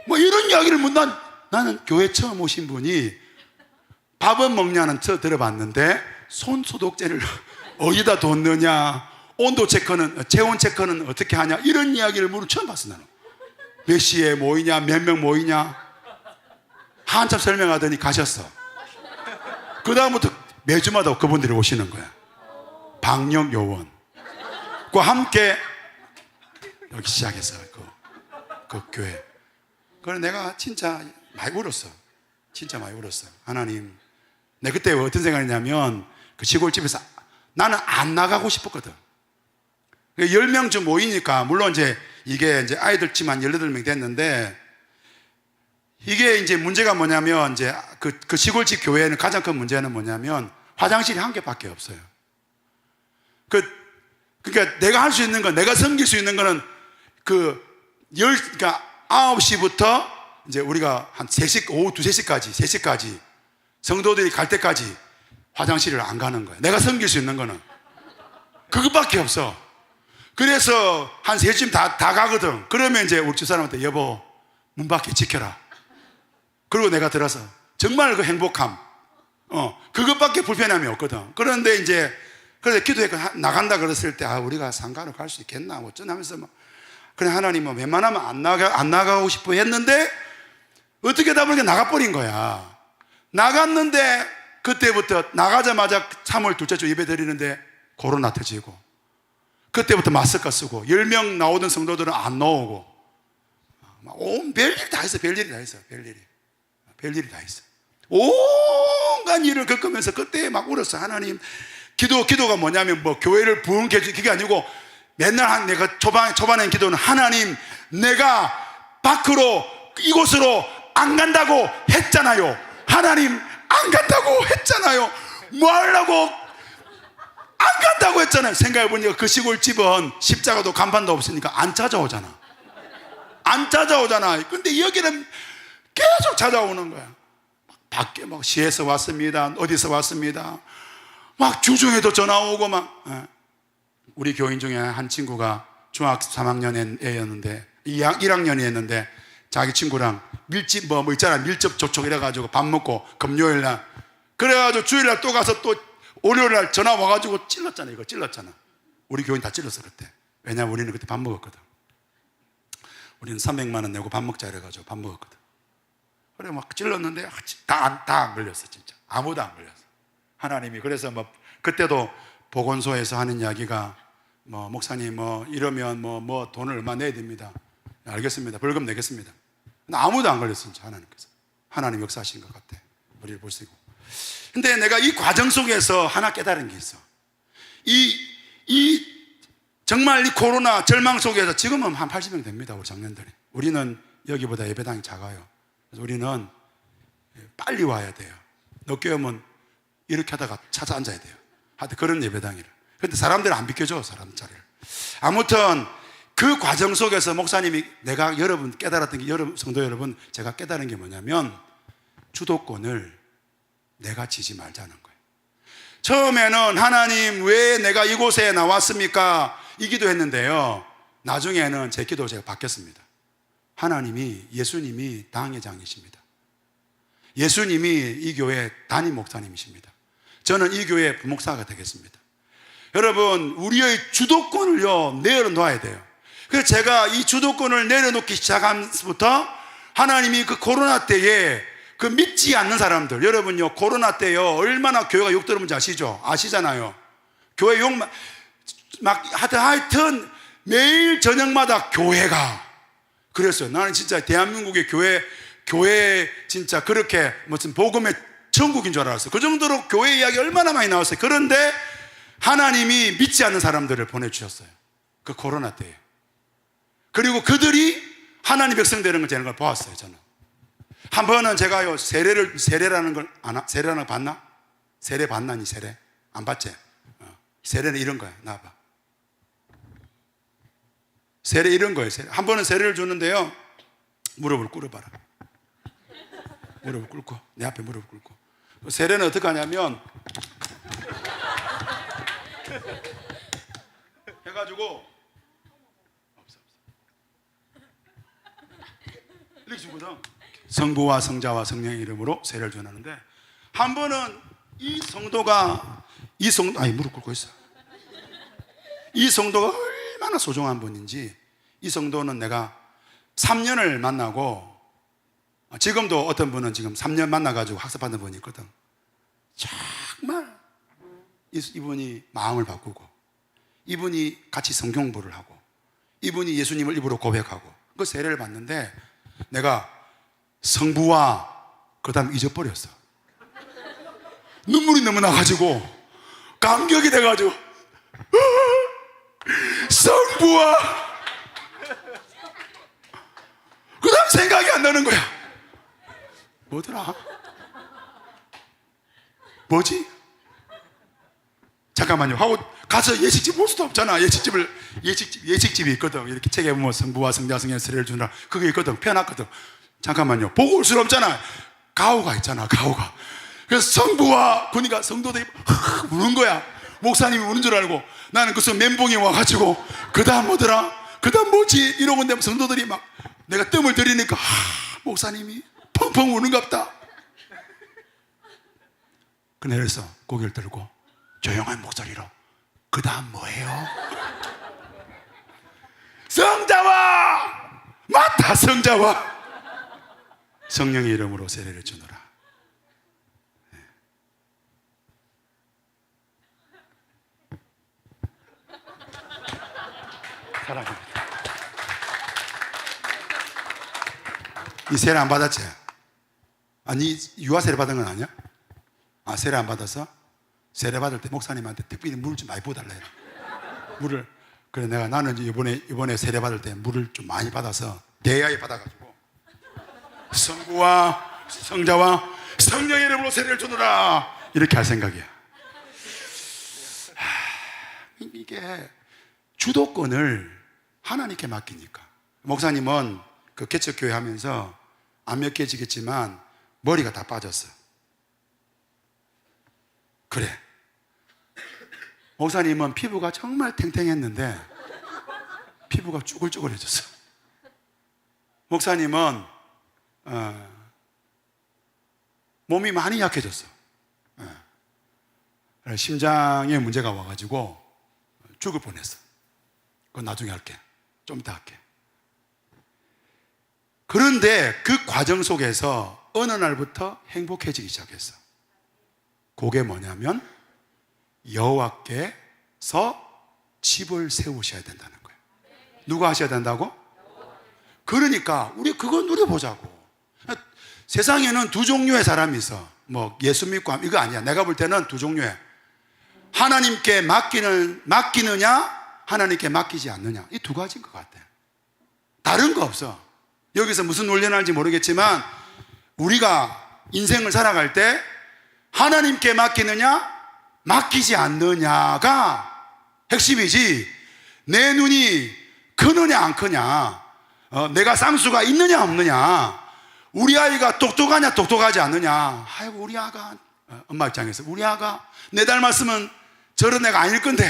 뭐 이런 이야기를 나는 교회 처음 오신 분이 밥은 먹냐는 들어봤는데 손 소독제를 어디다 뒀느냐, 온도 체크는, 체온 체크는 어떻게 하냐, 이런 이야기를 처음 봤어. 나는 몇 시에 모이냐, 몇 명 모이냐 한참 설명하더니 가셨어. 그 다음부터 매주마다 그분들이 오시는 거야. 방역 요원. 그 함께 여기 시작했어. 그 교회. 그래 내가 진짜 많이 울었어. 진짜 많이 울었어. 하나님, 내 그때 어떤 생각이냐면 그 시골집에서 나는 안 나가고 싶었거든. 10명쯤 모이니까 물론 이게 이제 아이들 집 한 18명 됐는데, 이게 이제 문제가 뭐냐면 이제 그 시골집 교회는 가장 큰 문제는 뭐냐면 화장실이 한 개밖에 없어요. 그러니까 내가 할 수 있는 건, 내가 섬길 수 있는 거는 그러니까 9시부터 이제 우리가 한 3시, 오후 2, 3시까지 성도들이 갈 때까지 화장실을 안 가는 거예요. 내가 섬길 수 있는 거는 그것밖에 없어. 그래서 한 3시쯤 다 가거든. 그러면 이제 우리 집사람한테 여보 문 밖에 지켜라. 그리고 내가 들어서 정말 그 행복함, 그것밖에 불편함이 없거든. 그런데 이제 그래서 기도했고 나간다 그랬을 때 우리가 상가로 갈 수 있겠나 뭐 어쩌면서 뭐 그래 하나님은 웬만하면 안 나가고 싶어 했는데 어떻게 다 보니까 나가버린 거야. 나갔는데 그때부터 나가자마자 3월 둘째 주 예배 드리는데 코로나 터지고, 그때부터 마스크 쓰고 10명 나오던 성도들은 안 나오고 온 별일이 다 있어. 별일이 다 있어. 온갖 일을 겪으면서 그때 막 울었어. 하나님, 기도가 뭐냐면 뭐 교회를 부흥해 주기, 그게 아니고 맨날 내가 초반에 기도는 하나님, 내가 밖으로 이곳으로 안 간다고 했잖아요. 하나님, 안 간다고 했잖아요. 뭐 하려고 안 간다고 했잖아요. 생각해보니까 그 시골집은 십자가도 간판도 없으니까 안 찾아오잖아. 근데 여기는 계속 찾아오는 거야. 밖에 막 시에서 왔습니다, 어디서 왔습니다, 막 주중에도 전화 오고 막. 우리 교인 중에 한 친구가 중학교 3학년 애였는데 1학년이었는데 자기 친구랑 밀집 뭐 있잖아, 밀접 접촉 이래가지고 밥 먹고 금요일날 그래가지고 주일날 또 가서 또 월요일날 전화 와가지고 찔렀잖아. 우리 교인 다 찔렀어 그때. 왜냐면 우리는 그때 밥 먹었거든. 우리는 300만 원 내고 밥 먹자 이래가지고 밥 먹었거든. 그래 막 찔렀는데 다 안 걸렸어. 진짜 아무도 안 걸렸어. 하나님이. 그래서 뭐 그때도 보건소에서 하는 이야기가 뭐 목사님 뭐 이러면 뭐 돈을 얼마 내야 됩니다. 알겠습니다. 벌금 내겠습니다. 근데 아무도 안 걸렸어. 진짜 하나님께서. 하나님 역사하신 것 같아. 우리를 보시고. 근데 내가 이 과정 속에서 하나 깨달은 게 있어. 정말 이 코로나 절망 속에서 지금은 한 80명 됩니다. 우리 청년들이. 우리는 여기보다 예배당이 작아요. 그래서 우리는 빨리 와야 돼요. 늦게 오면 이렇게 하다가 찾아 앉아야 돼요. 하여튼 그런 예배당이라. 근데 사람들은 안 비켜줘, 사람 자리를. 아무튼 그 과정 속에서 목사님이, 내가 여러분 깨달았던 게, 성도 여러분, 제가 깨달은 게 뭐냐면 주도권을 내가 지지 말자는 거예요. 처음에는 하나님 왜 내가 이곳에 나왔습니까? 이 기도했는데요. 나중에는 제 기도 제가 바뀌었습니다. 하나님이, 예수님이 당회장이십니다. 예수님이 이 교회 담임 목사님이십니다. 저는 이 교회 부목사가 되겠습니다. 여러분, 우리의 주도권을요 내려놓아야 돼요. 그래서 제가 이 주도권을 내려놓기 시작하면서부터 하나님이 그 코로나 때에 그 믿지 않는 사람들, 여러분요 코로나 때요 얼마나 교회가 욕 들으면지 아시잖아요. 교회 욕 막 하여튼 매일 저녁마다 교회가 그랬어요. 나는 진짜 대한민국의 교회 진짜 그렇게 무슨 복음의 천국인 줄 알았어요. 그 정도로 교회 이야기 얼마나 많이 나왔어요. 그런데 하나님이 믿지 않는 사람들을 보내주셨어요. 그 코로나 때에. 그리고 그들이 하나님 백성 되는 걸 제가 보았어요. 저는 한 번은 제가요 세례라는 걸 봤나? 세례 봤나? 니 세례 안 봤지? 세례는 이런 거야. 나봐. 세례 이런 거예요. 한 번은 세례를 주는데요, 무릎을 꿇어봐라. 무릎을 꿇고, 내 앞에 무릎을 꿇고. 세례는 어떻게 하냐면 해가지고 이렇게 주거든. 성부와 성자와 성령의 이름으로 세례를 전하는데, 한 번은 이 성도가 무릎 꿇고 있어. 이 성도가 얼마나 소중한 분인지, 이 성도는 내가 3년을 만나고, 지금도 어떤 분은 지금 3년 만나가지고 학습하는 분이 있거든. 정말 이분이 마음을 바꾸고, 이분이 같이 성경 공부를 하고, 이분이 예수님을 입으로 고백하고, 그 세례를 받는데 내가 성부와 그 다음 잊어버렸어. 눈물이 너무 나가지고 감격이 돼가지고 성부와 그 다음 생각이 안 나는 거야. 뭐더라? 뭐지? 잠깐만요 하고 가서 예식집 볼 수도 없잖아. 예식집이 있거든. 이렇게 책에 보면 성부와 성자 성령의 세례를 주느라 그게 있거든. 펴놨거든. 잠깐만요, 보고 올 수는 없잖아. 가오가 있잖아, 가오가. 그래서 성부와 보니까 성도들이 우는 거야. 목사님이 우는 줄 알고 나는 그래서 멘붕이 와가지고 그 다음 뭐더라? 그 다음 뭐지? 이러고 있는데 성도들이 막 내가 뜸을 들이니까 목사님이 펑펑 우는갑다. 그래서 고개를 들고 조용한 목소리로 그 다음 뭐예요? 성자와 맞다, 성자와 성령의 이름으로 세례를 주노라. 사랑합니다. 이 세례 안 받았지? 아니, 유아 세례 받은 건 아니야? 아, 세례 안 받아서? 세례 받을 때 목사님한테 특별히 물을 좀 많이 부어달라 해라. 물을. 그래, 나는 이번에 세례 받을 때 물을 좀 많이 받아서 대야에 받아가지고 성부와 성자와 성령의 이름으로 세례를 주노라 이렇게 할 생각이야. 이게 주도권을 하나님께 맡기니까. 목사님은 그 개척교회 하면서 안 믿겨지겠지만 머리가 다 빠졌어. 그래, 목사님은 피부가 정말 탱탱했는데 피부가 쭈글쭈글해졌어. 목사님은 몸이 많이 약해졌어. 심장에 문제가 와가지고 죽을 뻔했어. 그건 나중에 할게. 좀 이따 할게. 그런데 그 과정 속에서 어느 날부터 행복해지기 시작했어. 그게 뭐냐면 여호와께서 집을 세우셔야 된다는 거예요. 누가 하셔야 된다고? 그러니까 우리 그거 누려보자고. 세상에는 두 종류의 사람이 있어. 뭐 예수 믿고 이거 아니야. 내가 볼 때는 두 종류야. 하나님께 맡기느냐, 하나님께 맡기지 않느냐. 이 두 가지인 것 같아. 다른 거 없어. 여기서 무슨 논리 나는지 모르겠지만 우리가 인생을 살아갈 때 하나님께 맡기느냐, 맡기지 않느냐가 핵심이지. 내 눈이 크느냐 안 크냐, 내가 쌍수가 있느냐 없느냐, 우리 아이가 똑똑하냐 똑똑하지 않느냐. 아이고, 우리 아가, 엄마 입장에서 우리 아가 내 닮았으면 저런 애가 아닐 건데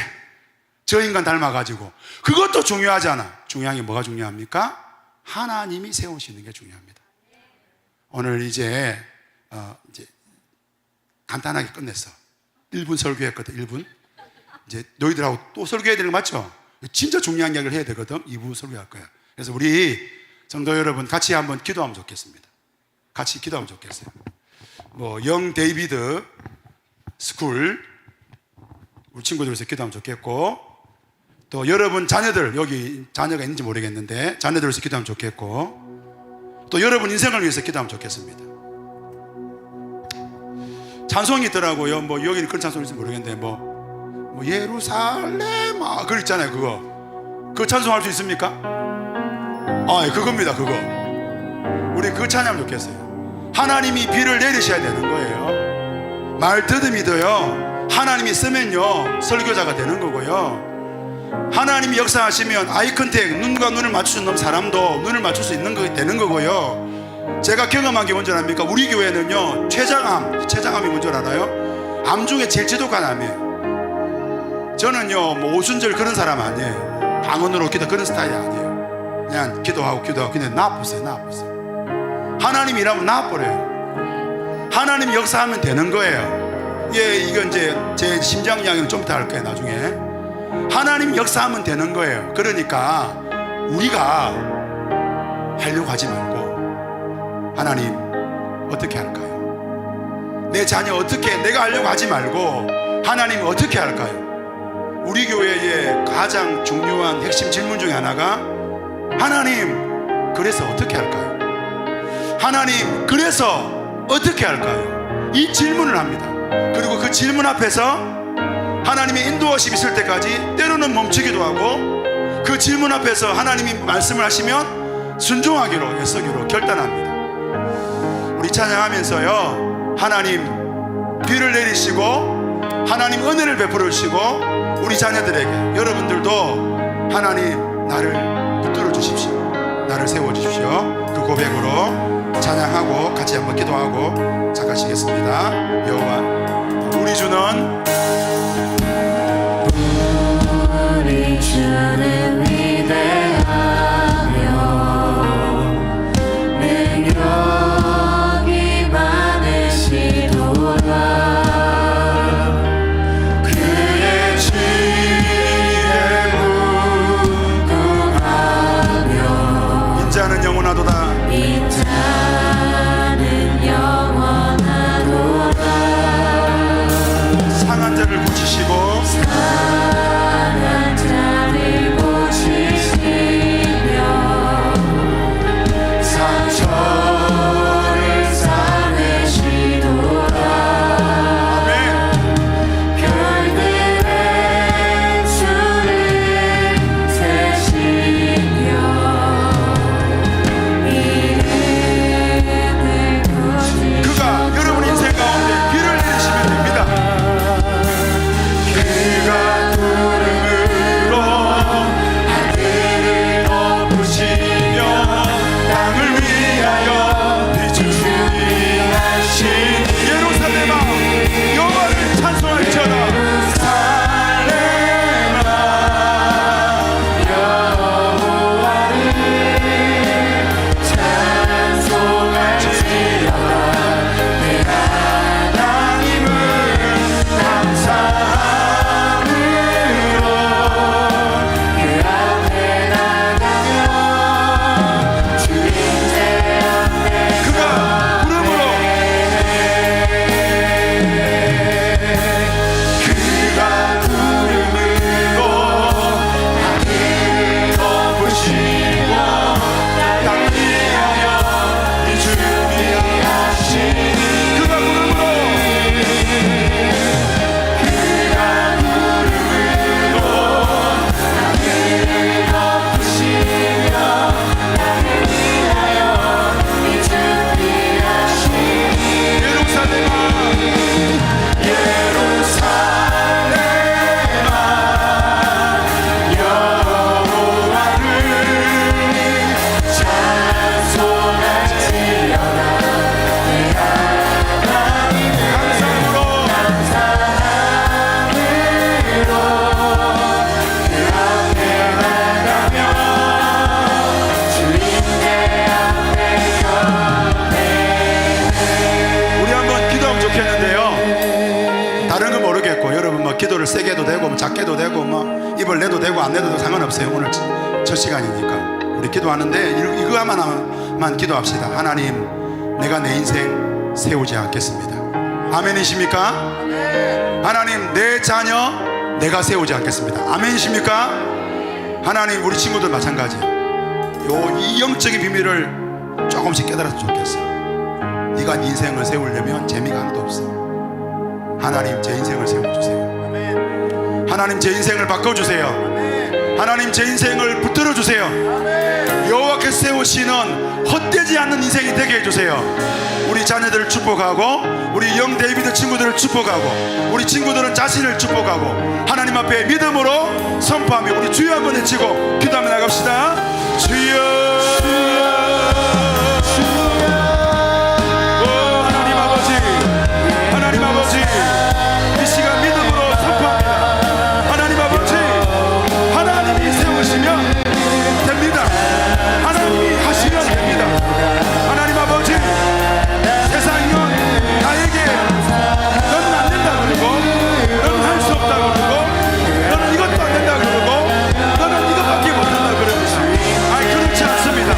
저 인간 닮아가지고, 그것도 중요하잖아. 중요한 게 뭐가 중요합니까? 하나님이 세우시는 게 중요합니다. 오늘 이제 간단하게 끝냈어. 1분 설교했거든. 1분. 이제 너희들하고 또 설교해야 되는 거 맞죠? 진짜 중요한 이야기를 해야 되거든. 2부 설교할 거야. 그래서 우리 성도 여러분 같이 한번 기도하면 좋겠습니다. 같이 기도하면 좋겠어요. 영 데이비드 스쿨 우리 친구들에서 기도하면 좋겠고, 또 여러분 자녀들, 여기 자녀가 있는지 모르겠는데 자녀들에서 기도하면 좋겠고, 또 여러분 인생을 위해서 기도하면 좋겠습니다. 찬송이 있더라고요. 여기는 그런 찬송인지 모르겠는데 예루살렘 그거 있잖아요. 그거 찬송할 수 있습니까? 그겁니다. 그거 우리 그거 찬양하면 좋겠어요. 하나님이 비를 내리셔야 되는 거예요. 말 듣음이도요, 하나님이 쓰면요 설교자가 되는 거고요. 하나님이 역사하시면 아이컨택, 눈과 눈을 맞추는 사람도 눈을 맞출 수 있는 거 되는 거고요. 제가 경험한 게 뭔지 압니까? 우리 교회는요 췌장암이 뭔지 알아요? 암 중에 제일 지독한 암이에요. 저는요 오순절 그런 사람 아니에요. 방언으로 기도 그런 스타일이 아니에요. 그냥 기도하고 근데 나쁘세요. 하나님이 일하면 나빠버려요. 하나님이 역사하면 되는 거예요. 이건 이제 제 심장 이야기는 좀 이따 할 거예요. 나중에 하나님이 역사하면 되는 거예요. 그러니까 우리가 하려고 하지 말고, 하나님 어떻게 할까요? 내 자녀 어떻게 내가 하려고 하지 말고 하나님 어떻게 할까요? 우리 교회의 가장 중요한 핵심 질문 중에 하나가 하나님 그래서 어떻게 할까요? 하나님 그래서 어떻게 할까요? 이 질문을 합니다. 그리고 그 질문 앞에서 하나님의 인도하심이 있을 때까지 때로는 멈추기도 하고 그 질문 앞에서 하나님이 말씀을 하시면 순종하기로 애쓰기로 결단합니다. 우리 찬양하면서요 하나님 비를 내리시고 하나님 은혜를 베풀어 주시고 우리 자녀들에게 여러분들도 하나님 나를 붙들어 주십시오. 나를 세워 주십시오. 그 고백으로 찬양하고 같이 한번 기도하고 작가시겠습니다. 여호와 우리 주는 우리 주는 위대하며 능력이 많으시도다. 그의 지혜에 무궁하며 인자는 영원하도다. 인자는 영원하도다. 상한 자를 고치시고 상한 자를 고치시며 상처를 싸매시도다. 아멘. 별들의 수를 세시며 이름을 부르시며 그가 여러분 인생 가운데 비를 내리시면 됩니다. 그가 구름으로 하늘을 덮으시며 땅을 위하여 비추니 하신 예루살렘아 여호와를 찬송할지어다. 그가 구름으로 그가 구름으로 하늘을 덮으시고 땅을 위하여 비추니 하시니 그가 구름으로 우리 한번 기도하면 좋겠는데요. 다른 건 모르겠고 여러분 뭐 기도를 세게 해도 되고 뭐 작게 해도 되고 뭐 입을 내도 되고 안 내도 상관없어요. 오늘 첫 시간이니까 우리 기도하는데 이거 하나만 기도합시다. 하나님 내가 내 인생 세우지 않겠습니다. 아멘이십니까? 하나님 내 자녀 내가 세우지 않겠습니다. 아멘이십니까? 하나님 우리 친구들 마찬가지 이 영적인 비밀을 조금씩 깨달았으면 좋겠어. 네가 네 인생을 세우려면 재미가 하나도 없어. 하나님 제 인생을 세워주세요. 하나님 제 인생을 바꿔주세요. 하나님 제 인생을 붙들어 주세요. 여호와께서 세우시는 헛되지 않는 인생이 되게 해주세요. 우리 자녀들을 축복하고 우리 영 데이비드 친구들을 축복하고 우리 친구들은 자신을 축복하고 하나님 앞에 믿음으로 선포하며 우리 주여 한번 외치고 기도하며 나갑시다. 주여 하나님 아버지 하나님 아버지 이 시간 믿음으로 선포합니다. 하나님 아버지 하나님이 세우시면 됩니다. 하나님이 하시면 됩니다. 하나님 아버지 세상은 나에게 너는 안 된다 그러고 너는 할 수 없다 그러고 너는 이것도 안 된다 그러고 너는 이것밖에 못한다 그러듯이 아니 그렇지 않습니다.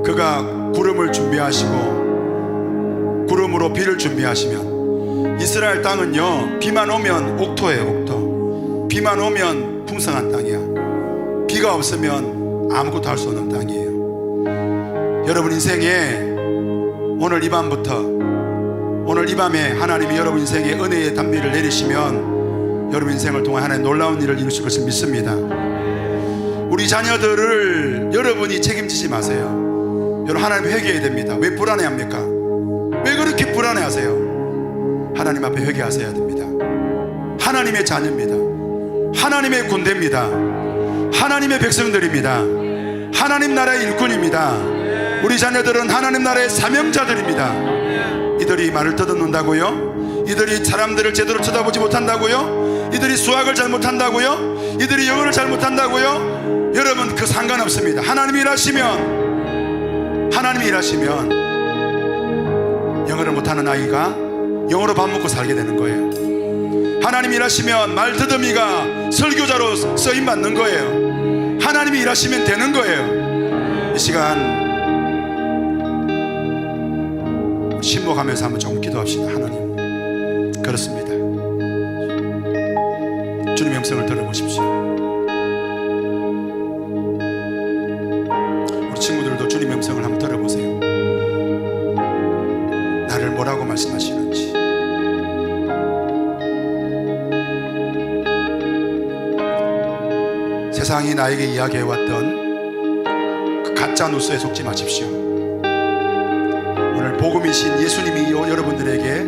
그가 구름을 준비하시고 구름으로 비를 준비하시면 이스라엘 땅은요 비만 오면 옥토예요. 옥토. 비만 오면 풍성한 땅이야. 비가 없으면 아무것도 할 수 없는 땅이에요. 여러분 인생에 오늘 이 밤부터 오늘 이 밤에 하나님이 여러분 인생에 은혜의 단비를 내리시면 여러분 인생을 통해 하나님 놀라운 일을 이루실 것을 믿습니다. 우리 자녀들을 여러분이 책임지지 마세요. 여러분 하나님 회개해야 됩니다. 왜 불안해합니까? 왜 그렇게 불안해하세요? 하나님 앞에 회개하셔야 됩니다. 하나님의 자녀입니다. 하나님의 군대입니다. 하나님의 백성들입니다. 하나님 나라의 일꾼입니다. 우리 자녀들은 하나님 나라의 사명자들입니다. 이들이 말을 떠듣는다고요? 이들이 사람들을 제대로 쳐다보지 못한다고요? 이들이 수학을 잘 못한다고요? 이들이 영어를 잘 못한다고요? 여러분 그 상관없습니다. 하나님이 일하시면 영어를 못하는 아이가 영어로 밥 먹고 살게 되는 거예요. 하나님이 일하시면 말더듬이가 설교자로 쓰임받는 거예요. 하나님이 일하시면 되는 거예요. 이 시간 신목하면서 한번 조금 기도합시다. 하나님 그렇습니다. 주님의 음성을 들어보십시오. 우리 친구들도 주님의 음성을 한번 들어보세요. 나를 뭐라고 말씀하시는지. 세상이 나에게 이야기해왔던 그 가짜 뉴스에 속지 마십시오. 오늘 복음이신 예수님이 여러분들에게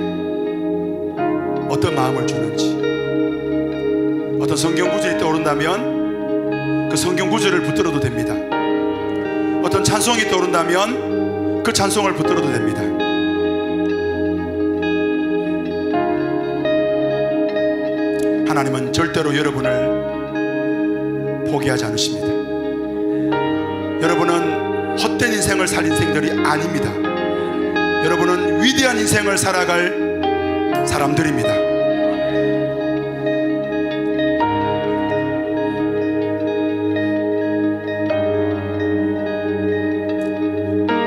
어떤 마음을 주는지, 어떤 성경 구절이 떠오른다면 그 성경 구절을 붙들어도 됩니다. 어떤 찬송이 떠오른다면 그 찬송을 붙들어도 됩니다. 하나님은 절대로 여러분을 포기하지 않으십니다. 여러분은 헛된 인생을 살 인생들이 아닙니다. 여러분은 위대한 인생을 살아갈 사람들입니다.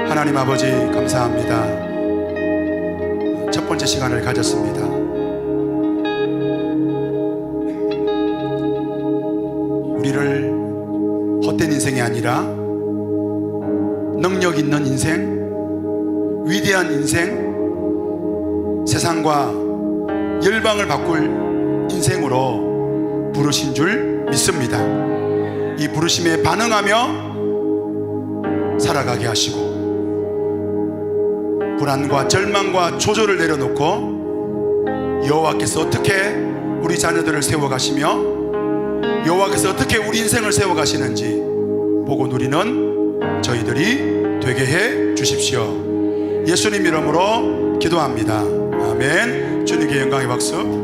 하나님 아버지 감사합니다. 첫 번째 시간을 가졌습니다. 우리를 헛된 인생이 아니라 능력 있는 인생, 위대한 인생, 세상과 열방을 바꿀 인생으로 부르신 줄 믿습니다. 이 부르심에 반응하며 살아가게 하시고 불안과 절망과 조절을 내려놓고 여호와께서 어떻게 우리 자녀들을 세워가시며 여호와께서 어떻게 우리 인생을 세워가시는지 보고 누리는 저희들이 되게 해 주십시오. 예수님 이름으로 기도합니다. 아멘. 주님께 영광의 박수.